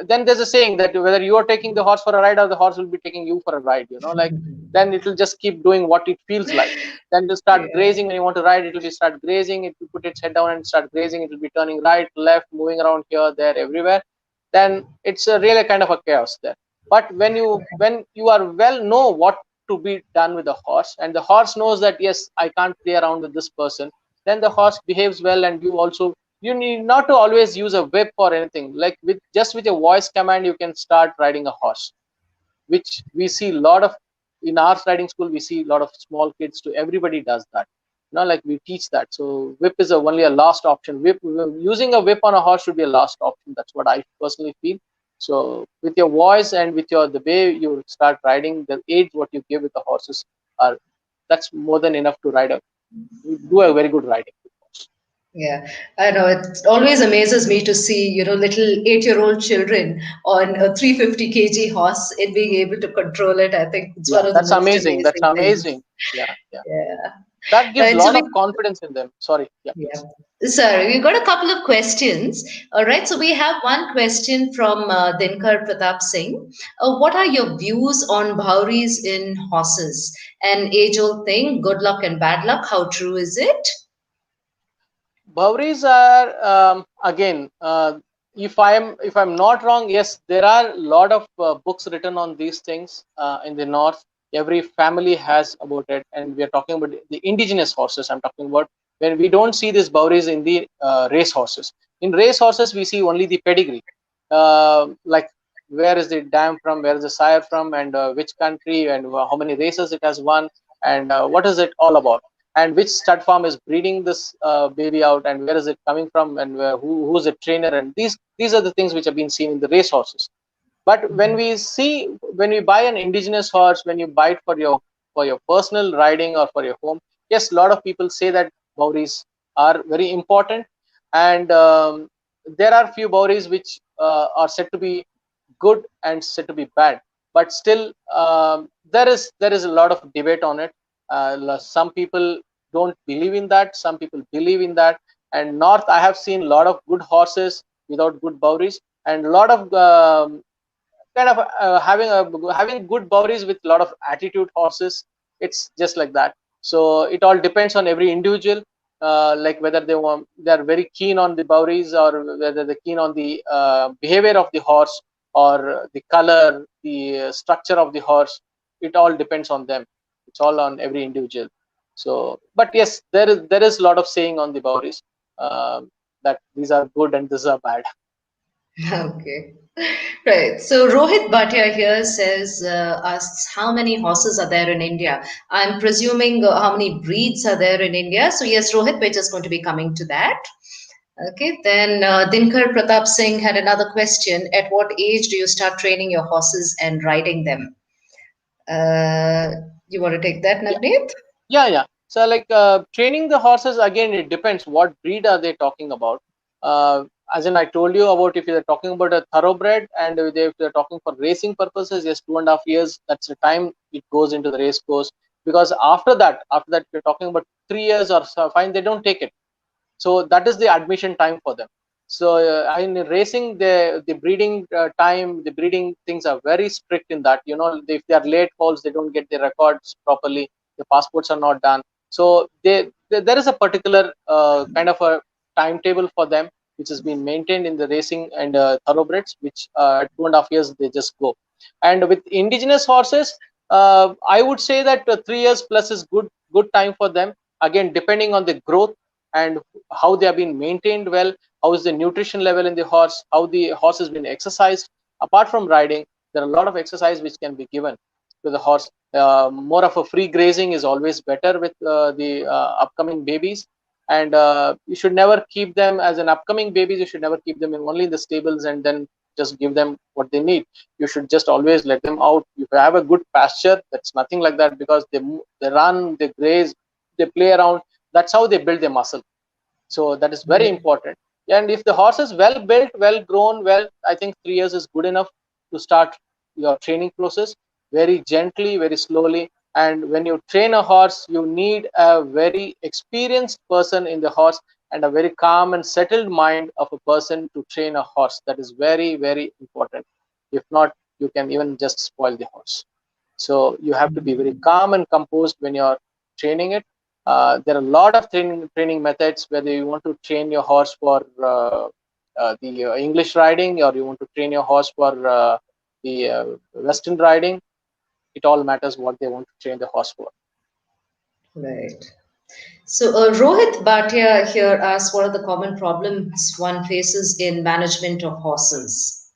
then there's a saying that whether you are taking the horse for a ride or the horse will be taking you for a ride, like then it will just keep doing what it feels like. Then to start yeah. grazing when you want to ride, it will be start grazing. It will put its head down and start grazing. It will be turning right, left, moving around here, there, everywhere. Then it's a really kind of a chaos there. But when you are well know what to be done with the horse, and the horse knows that yes, I can't play around with this person, then the horse behaves well. And you need not to always use a whip or anything. Like with your voice command, you can start riding a horse, which we see a lot of in our riding school. We see a lot of small kids to everybody does that. Like we teach that. So whip is only a last option. Using a whip on a horse should be a last option. That's what I personally feel. So with your voice and with the way you start riding, the age what you give with the horses are that's more than enough to ride you do a very good riding with horse. Yeah, I know. It always amazes me to see, little 8-year-old children on a 350 kg horse and being able to control it. I think it's Yeah, one of the that's most amazing. That's amazing things. amazing. Yeah, yeah. Yeah. That gives a Right. So lot we of confidence in them. Sorry. Yeah, Yeah. please. Sorry, we've got a couple of questions. All right. So we have one question from Dinkar Pratap Singh. What are your views on Bhauris in horses? An age-old thing, good luck and bad luck. How true is it? Bhauris are again. If I'm not wrong, yes, there are a lot of books written on these things in the north. Every family has about it, and we are talking about the indigenous horses. I'm talking about when we don't see these Bhauris in the race horses. In race horses, we see only the pedigree, like where is the dam from, where is the sire from, and which country, and how many races it has won, and what is it all about, and which stud farm is breeding this baby out, and where is it coming from, and who's the trainer, and these are the things which have been seen in the race horses. But when we buy an indigenous horse, when you buy it for your personal riding or for your home, yes, a lot of people say that Bauris are very important. And there are few Bauris which are said to be good and said to be bad. But still, there is a lot of debate on it. Some people don't believe in that, some people believe in that. And north, I have seen a lot of good horses without good Bauris, and a lot of kind of having good Bauris with a lot of attitude horses. It's just like that. So it all depends on every individual, like whether they're very keen on the Bauris, or whether they're keen on the behavior of the horse, or the color, the structure of the horse. It all depends on them. It's all on every individual. So, but yes, there is a lot of saying on the Bauris, that these are good and these are bad. Okay. Right. So Rohit Bhatia here asks how many horses are there in India? I'm presuming how many breeds are there in India. So yes, Rohit, we're just going to be coming to that. Okay. Then Dinkar Pratap Singh had another question. At what age do you start training your horses and riding them? Uh, you want to take that, Navneet? Yeah. So like training the horses, again, it depends what breed are they talking about. As in I told you about, if you're talking about a thoroughbred, and if they're talking for racing purposes, yes, 2.5 years, that's the time it goes into the race course. Because after that you're talking about 3 years or so, fine, they don't take it. So that is the admission time for them. So in racing, the breeding time, the breeding things are very strict in that. If they are late calls, they don't get the records properly, the passports are not done. So there is a particular kind of a timetable for them, which has been maintained in the racing and thoroughbreds, which at 2.5 years they just go. And with indigenous horses, I would say that 3 years plus is good time for them, again depending on the growth and how they have been maintained well, how is the nutrition level in the horse, how the horse has been exercised. Apart from riding, there are a lot of exercise which can be given to the horse, More of a free grazing is always better with the upcoming babies. And you should never keep them as an upcoming babies. You should never keep them only in the stables and then just give them what they need. You should just always let them out. If you have a good pasture, that's nothing like that, because they run, they graze, they play around. That's how they build their muscle. So that is very Right. important. And if the horse is well built, well grown, well, I think 3 years is good enough to start your training process very gently, very slowly. And when you train a horse, you need a very experienced person in the horse and a very calm and settled mind of a person to train a horse. That is very, very important. If not, you can even just spoil the horse. So you have to be very calm and composed when you're training it. There are a lot of training methods, whether you want to train your horse for the English riding, or you want to train your horse for the Western riding. It all matters what they want to train the horse for. Right. So, Rohit Bhatia here asks, what are the common problems one faces in management of horses?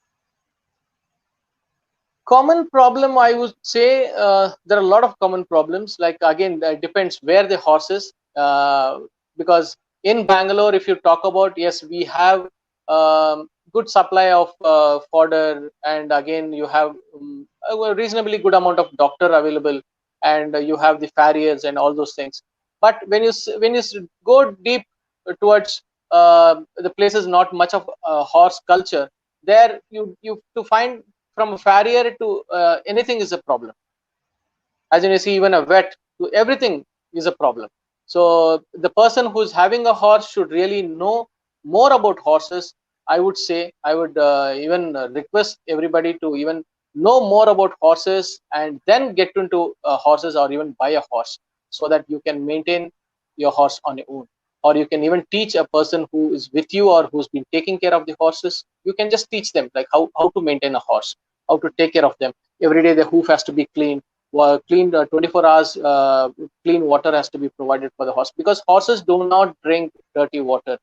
Common problem, I would say, there are a lot of common problems. Like, again, it depends where the horse is. Because in Bangalore, if you talk about, yes, we have good supply of fodder, and again, you have a reasonably good amount of doctor available, and you have the farriers and all those things. But when you go deep towards the places not much of horse culture, there you to find from a farrier to anything is a problem. As you see, even a vet to everything is a problem. So the person who's having a horse should really know more about horses. I would say, I would even request everybody to even know more about horses and then get into horses, or even buy a horse, so that you can maintain your horse on your own. Or you can even teach a person who is with you or who's been taking care of the horses. You can just teach them, like how to maintain a horse, how to take care of them. Every day the hoof has to be cleaned, cleaned 24 hours. Clean water has to be provided for the horse, because horses do not drink dirty water.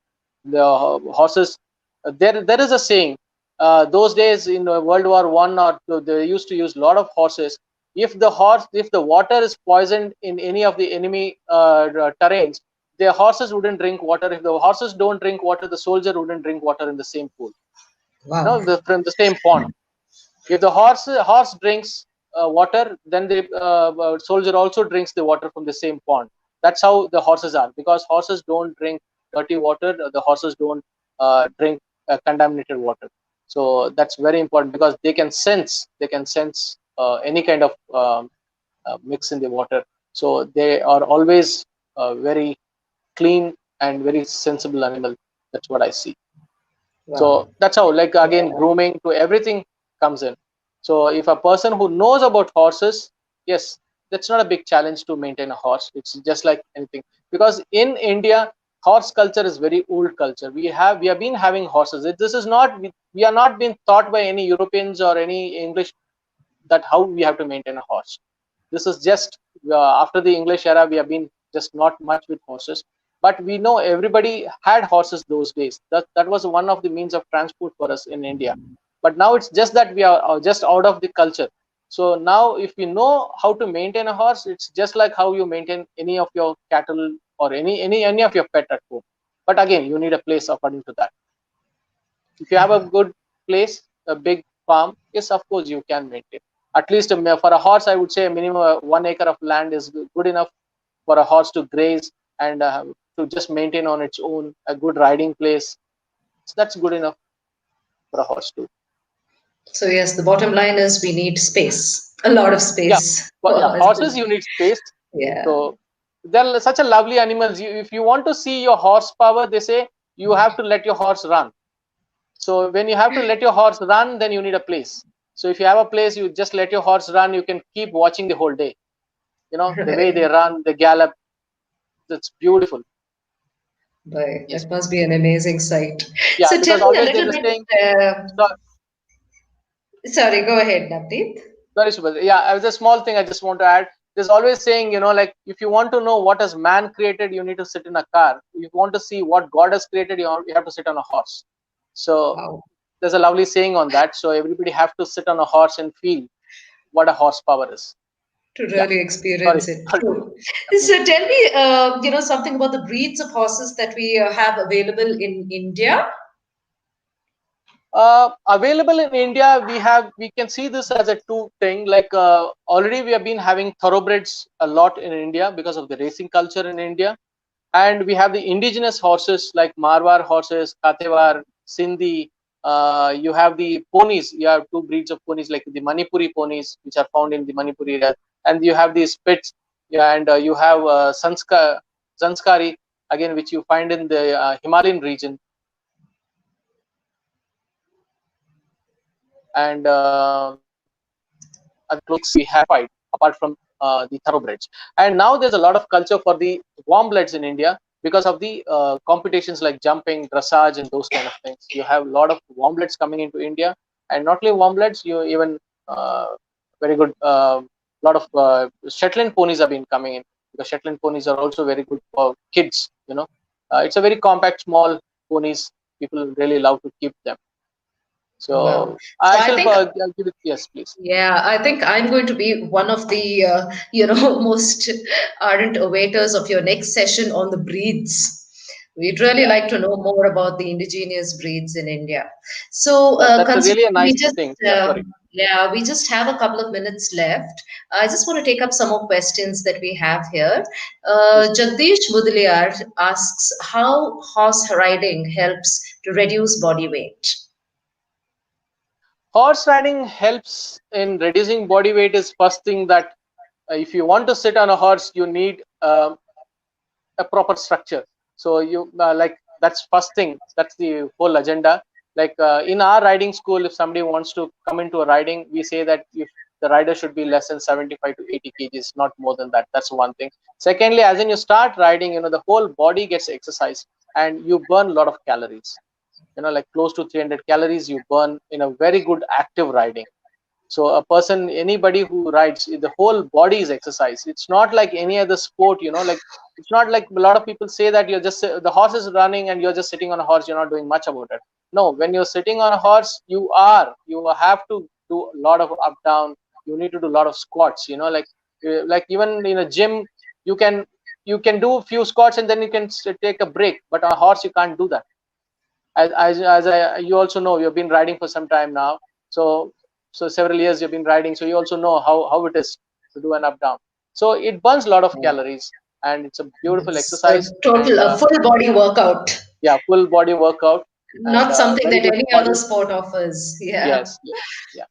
The horses, there is a saying, those days in World War One or two, they used to use a lot of horses. If the water is poisoned in any of the enemy terrains, the horses wouldn't drink water. If the horses don't drink water, the soldier wouldn't drink water in the same pool, Wow. from the same pond. If the horse drinks water, then the soldier also drinks the water from the same pond. That's how the horses are, because horses don't drink dirty water. The horses don't drink contaminated water. So that's very important, because they can sense any kind of mix in the water. So they are always very clean and very sensible animal. That's what I see. Wow. So that's how, like, again, grooming to everything comes in. So if a person who knows about horses, yes, that's not a big challenge to maintain a horse. It's just like anything, because in India, horse culture is very old culture. We have been having horses. This is not, we are not being taught by any Europeans or any English that how we have to maintain a horse. This is just after the English era, we have been just not much with horses. But we know everybody had horses those days. That was one of the means of transport for us in India. But now it's just that we are just out of the culture. So now, if we know how to maintain a horse, it's just like how you maintain any of your cattle or any of your pet at home. But again, you need a place according to that. If you have a good place, a big farm, yes, of course you can maintain. At least for a horse, I would say a minimum 1 acre of land is good enough for a horse to graze and to just maintain on its own, a good riding place. So that's good enough for a horse too. So, yes, the bottom line is we need space, a lot of Yeah, space but for yeah, horses horses. you need space. Yeah. So they're such a lovely animals. If you want to see your horsepower, they say you have to let your horse run. So when you have to let your horse run, then you need a place. So if you have a place, you just let your horse run. You can keep watching the whole day. The way they Right. run, they gallop. That's beautiful. Right. Yes. That must be an amazing sight. Yeah, So, tell because me a always little they're bit. saying, so, Sorry, go ahead, Navneet. sorry, Subhadra. Yeah, as a small thing I just want to add. There's always saying, like, if you want to know what has man created, you need to sit in a car. If you want to see what God has created, you have to sit on a horse. So Wow. there's a lovely saying on that. So everybody have to sit on a horse and feel what a horsepower is. to Yeah. really Sorry. experience it. Sorry. True. Yeah, please. So tell me, something about the breeds of horses that we have available in India. Available in India, we can see this as a two thing. Like already we have been having thoroughbreds a lot in India because of the racing culture in India, and we have the indigenous horses like Marwar horses, Katewar, Sindhi. You have the ponies. You have two breeds of ponies like the Manipuri ponies, which are found in the Manipuri area, and you have the Spits. Yeah, and you have Zanskari again, which you find in the Himalayan region, and other close we have apart from the thoroughbreds. And now there's a lot of culture for the warm bloods in India because of the competitions like jumping, dressage, and those kind of things. You have a lot of warm bloods coming into India, and not only warm bloods, you even very good lot of Shetland ponies have been coming in because Shetland ponies are also very good for kids. It's a very compact, small ponies. People really love to keep them. Wow. So So I I shall think, give it. Yes, please. yeah, I think I'm going to be one of the, most ardent awaiters of your next session on the breeds. We'd really Yeah, like to know more about the indigenous breeds in India. So, that's a really a considering nice thing. Yeah, sorry. yeah, we just have a couple of minutes left. I just want to take up some more questions that we have here. Please. Jagdish Mudaliar asks how horse riding helps to reduce body weight. Horse riding helps in reducing body weight is first thing that if you want to sit on a horse, you need a proper structure. So you like that's first thing. That's the whole agenda. Like in our riding school, if somebody wants to come into a riding, we say that if the rider should be less than 75 to 80 kgs, not more than that. That's one thing. Secondly, as in you start riding, the whole body gets exercised and you burn a lot of calories. Like close to 300 calories you burn in a very good active riding. So a person, anybody who rides, the whole body is exercise. It's not like any other sport. Like it's not like a lot of people say that you're just the horse is running and you're just sitting on a horse, you're not doing much about it. No, when you're sitting on a horse, you have to do a lot of up down. You need to do a lot of squats. Like even in a gym, you can do a few squats and then you can take a break, but on a horse you can't do that. You also know, you've been riding for some time now, so several years you've been riding, so you also know how it is to do an up down. So it burns a lot of calories and it's a beautiful It's a exercise, total, and a full body workout, yeah, full body workout, and not something very that good any other body. sport offers. Yeah, Yes, yes, yeah.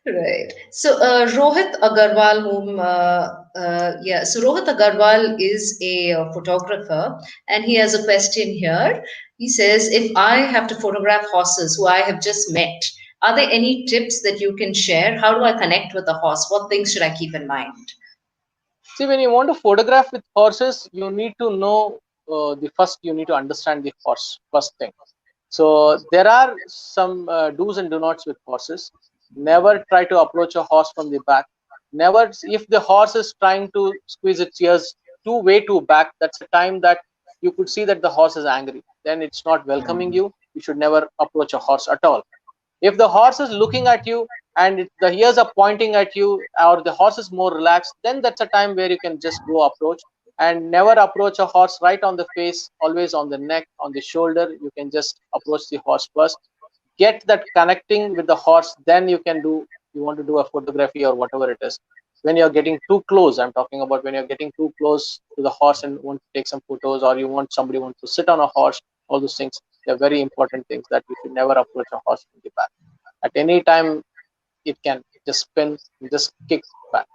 right. So Rohit Agarwal, so Rohit Agarwal is a photographer, and he has a question here. He says, if I have to photograph horses who I have just met, are there any tips that you can share? How do I connect with the horse? What things should I keep in mind? See, when you want to photograph with horses, you need to know you need to understand the horse first thing. So there are some do's and do nots with horses. Never try to approach a horse from the back. Never, if the horse is trying to squeeze its ears way too back, that's a time that you could see that the horse is angry. Then it's not welcoming you. You should never approach a horse at all. If the horse is looking at you and the ears are pointing at you, or the horse is more relaxed, then that's a time where you can just go approach. And never approach a horse right on the face, always on the neck, on the shoulder. You can just approach the horse first, get that connecting with the horse, then you want to do a photography or whatever it is. When you're getting too close, I'm talking about when you're getting too close to the horse and want to take some photos, or you want somebody wants to sit on a horse, all those things, they're very important things that you should never approach a horse from the back. At any time it can just spin and just kick back.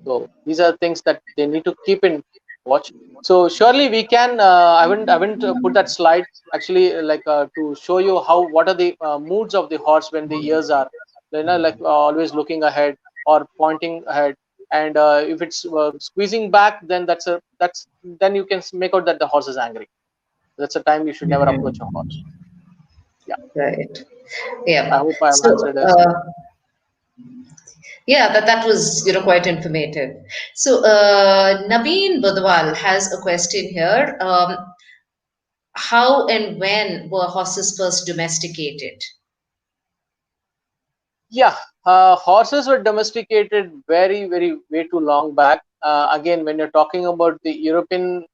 So these are things that they need to keep in watch. So surely we can. I haven't put that slide actually, like to show you what are the moods of the horse when the ears are, like always looking ahead or pointing ahead. And if it's squeezing back, then then you can make out that the horse is angry. That's a time you should never approach a horse. Yeah, Right. I Yeah. hope I have So, answered this. yeah, that was quite informative. So, Naveen Budwal has a question here. How and when were horses first domesticated? Yeah. Horses were domesticated very way too long back. Again, when you're talking about the European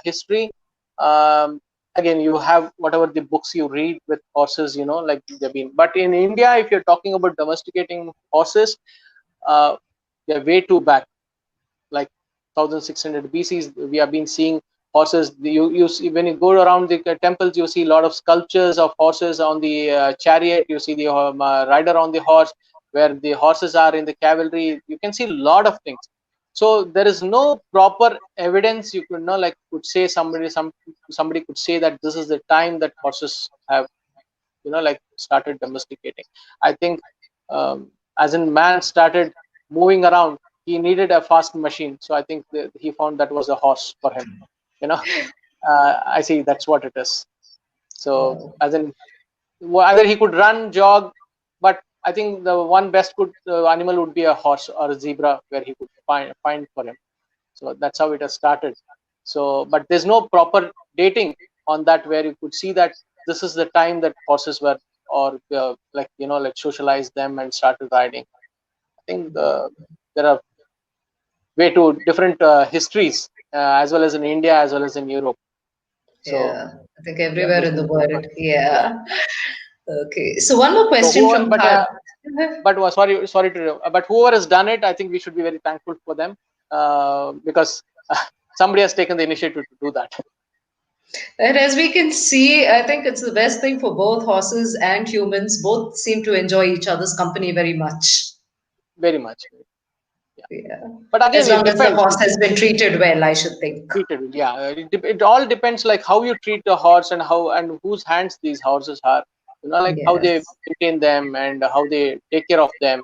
history, um, again you have whatever the books you read with horses, like they've been. But in India, if you're talking about domesticating horses, uh, they're way too back, like 1600 BC. We have been seeing horses. You see, when you go around the temples, you see a lot of sculptures of horses on the chariot. You see the rider on the horse, where the horses are in the cavalry. You can see a lot of things. So there is no proper evidence you could know, like could say somebody could say that this is the time that horses have like started domesticating. I think as in man started moving around, he needed a fast machine, so I think he found that was a horse for him. you know I see, that's what it is. So Wow. as in, either he could run, jog, but I think the one best good animal would be a horse or a zebra, where he could find for him. So that's how it has started. So but there's no proper dating on that, where you could see that this is the time that horses were, or like socialize them and started riding. I think there are way too different histories, as well as in India as well as in Europe. So Yeah, I think yeah, everywhere there's in no the proper. world. Yeah. Yeah. Okay. So one more So question who from but Kar. sorry to, but whoever has done it, I think we should be very thankful for them, because somebody has taken the initiative to do that. And as we can see, I think it's the best thing for both horses and humans. Both seem to enjoy each other's company very much. Very much. Yeah. Yeah. But As again, it long as the depends. horse has been treated well, I should think. Treated, yeah, it all depends, like how you treat the horse, and how and whose hands these horses are, like how they Yes. maintain them and how they take care of them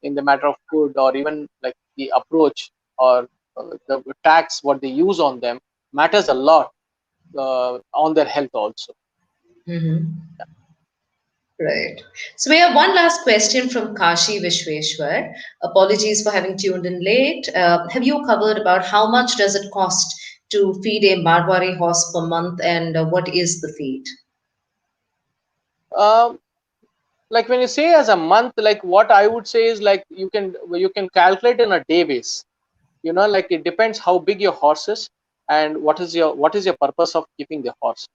in the matter of food, or even like the approach, or the tax what they use on them matters a lot on their health also. Hmm. Right. So we have one last question from Kashi Vishweshwar. Apologies for having tuned in late. Have you covered about how much does it cost to feed a Marwari horse per month, and what is the feed? um, like when you say as a month, like what I would say is, like you can calculate in a day base. Like it depends how big your horse is, and what is your purpose of keeping the horse.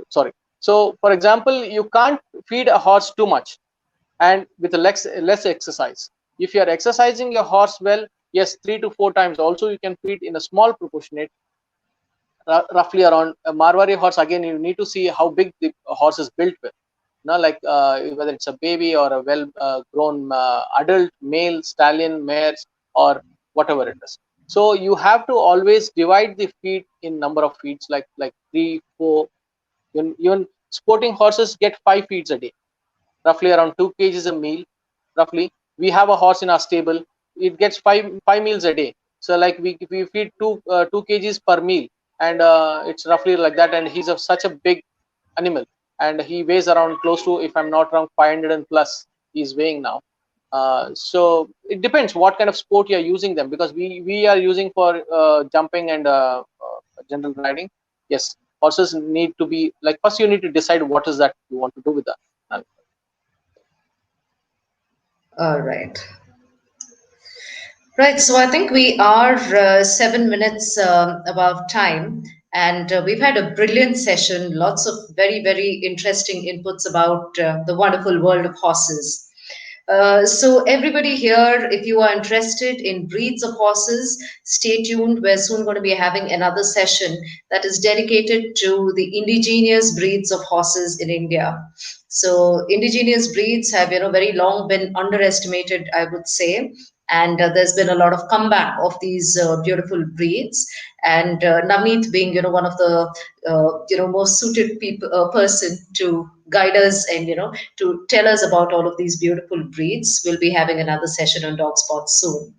Sorry. So for example, you can't feed a horse too much and with a less exercise. If you are exercising your horse well, yes, 3 to 4 times also you can feed in a small proportionate, roughly around a Marwari horse. Again, you need to see how big the horse is built with. Like whether it's a baby or a well grown adult male stallion mares, or whatever it is. So you have to always divide the feed in number of feeds, like 3 4. Even sporting horses get 5 feeds a day, roughly around 2 kgs a meal. Roughly, we have a horse in our stable. It gets five meals a day. So like we feed 2 kgs per meal, and it's roughly like that. And he's such a big animal, and he weighs around close to, if I'm not wrong, 500 and plus. He's weighing now. So it depends what kind of sport you're using them, because we are using for jumping and general riding. Yes, horses need to be like, first you need to decide what is that you want to do with that. All right. Right, so I think we are 7 minutes above time, and we've had a brilliant session. Lots of very, very interesting inputs about the wonderful world of horses. So, everybody here, if you are interested in breeds of horses, stay tuned. We're soon going to be having another session that is dedicated to the indigenous breeds of horses in India. So, indigenous breeds have, very long been underestimated, I would say, and there's been a lot of comeback of these beautiful breeds. And Navneet, being one of the most suited people person to guide us and to tell us about all of these beautiful breeds, we'll be having another session on dog spots soon.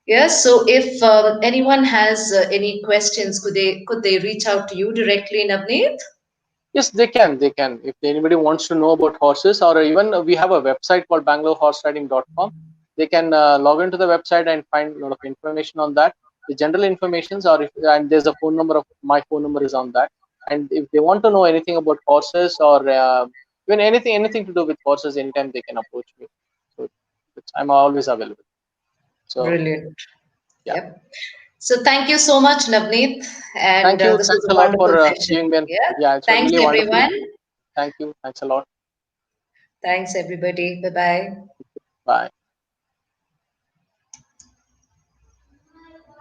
Yes, so if anyone has any questions, could they reach out to you directly, Navneet? Yes, they can. They can. If anybody wants to know about horses, or even we have a website called BangaloreHorseRiding.com. They can log into the website and find a lot of information on that. The general informations, and there's a phone number of my phone number is on that. And if they want to know anything about horses, or even anything to do with horses, anytime they can approach me. So I'm always available. So Brilliant. yeah, Yep. So thank you so much, Navneet. And thank you. this was Thanks a a lot for wonderful session. giving me. Yeah. Yeah, it's Thanks, really wonderful. everyone. Thank you. Thanks a lot. Thanks, everybody. Bye bye. Bye.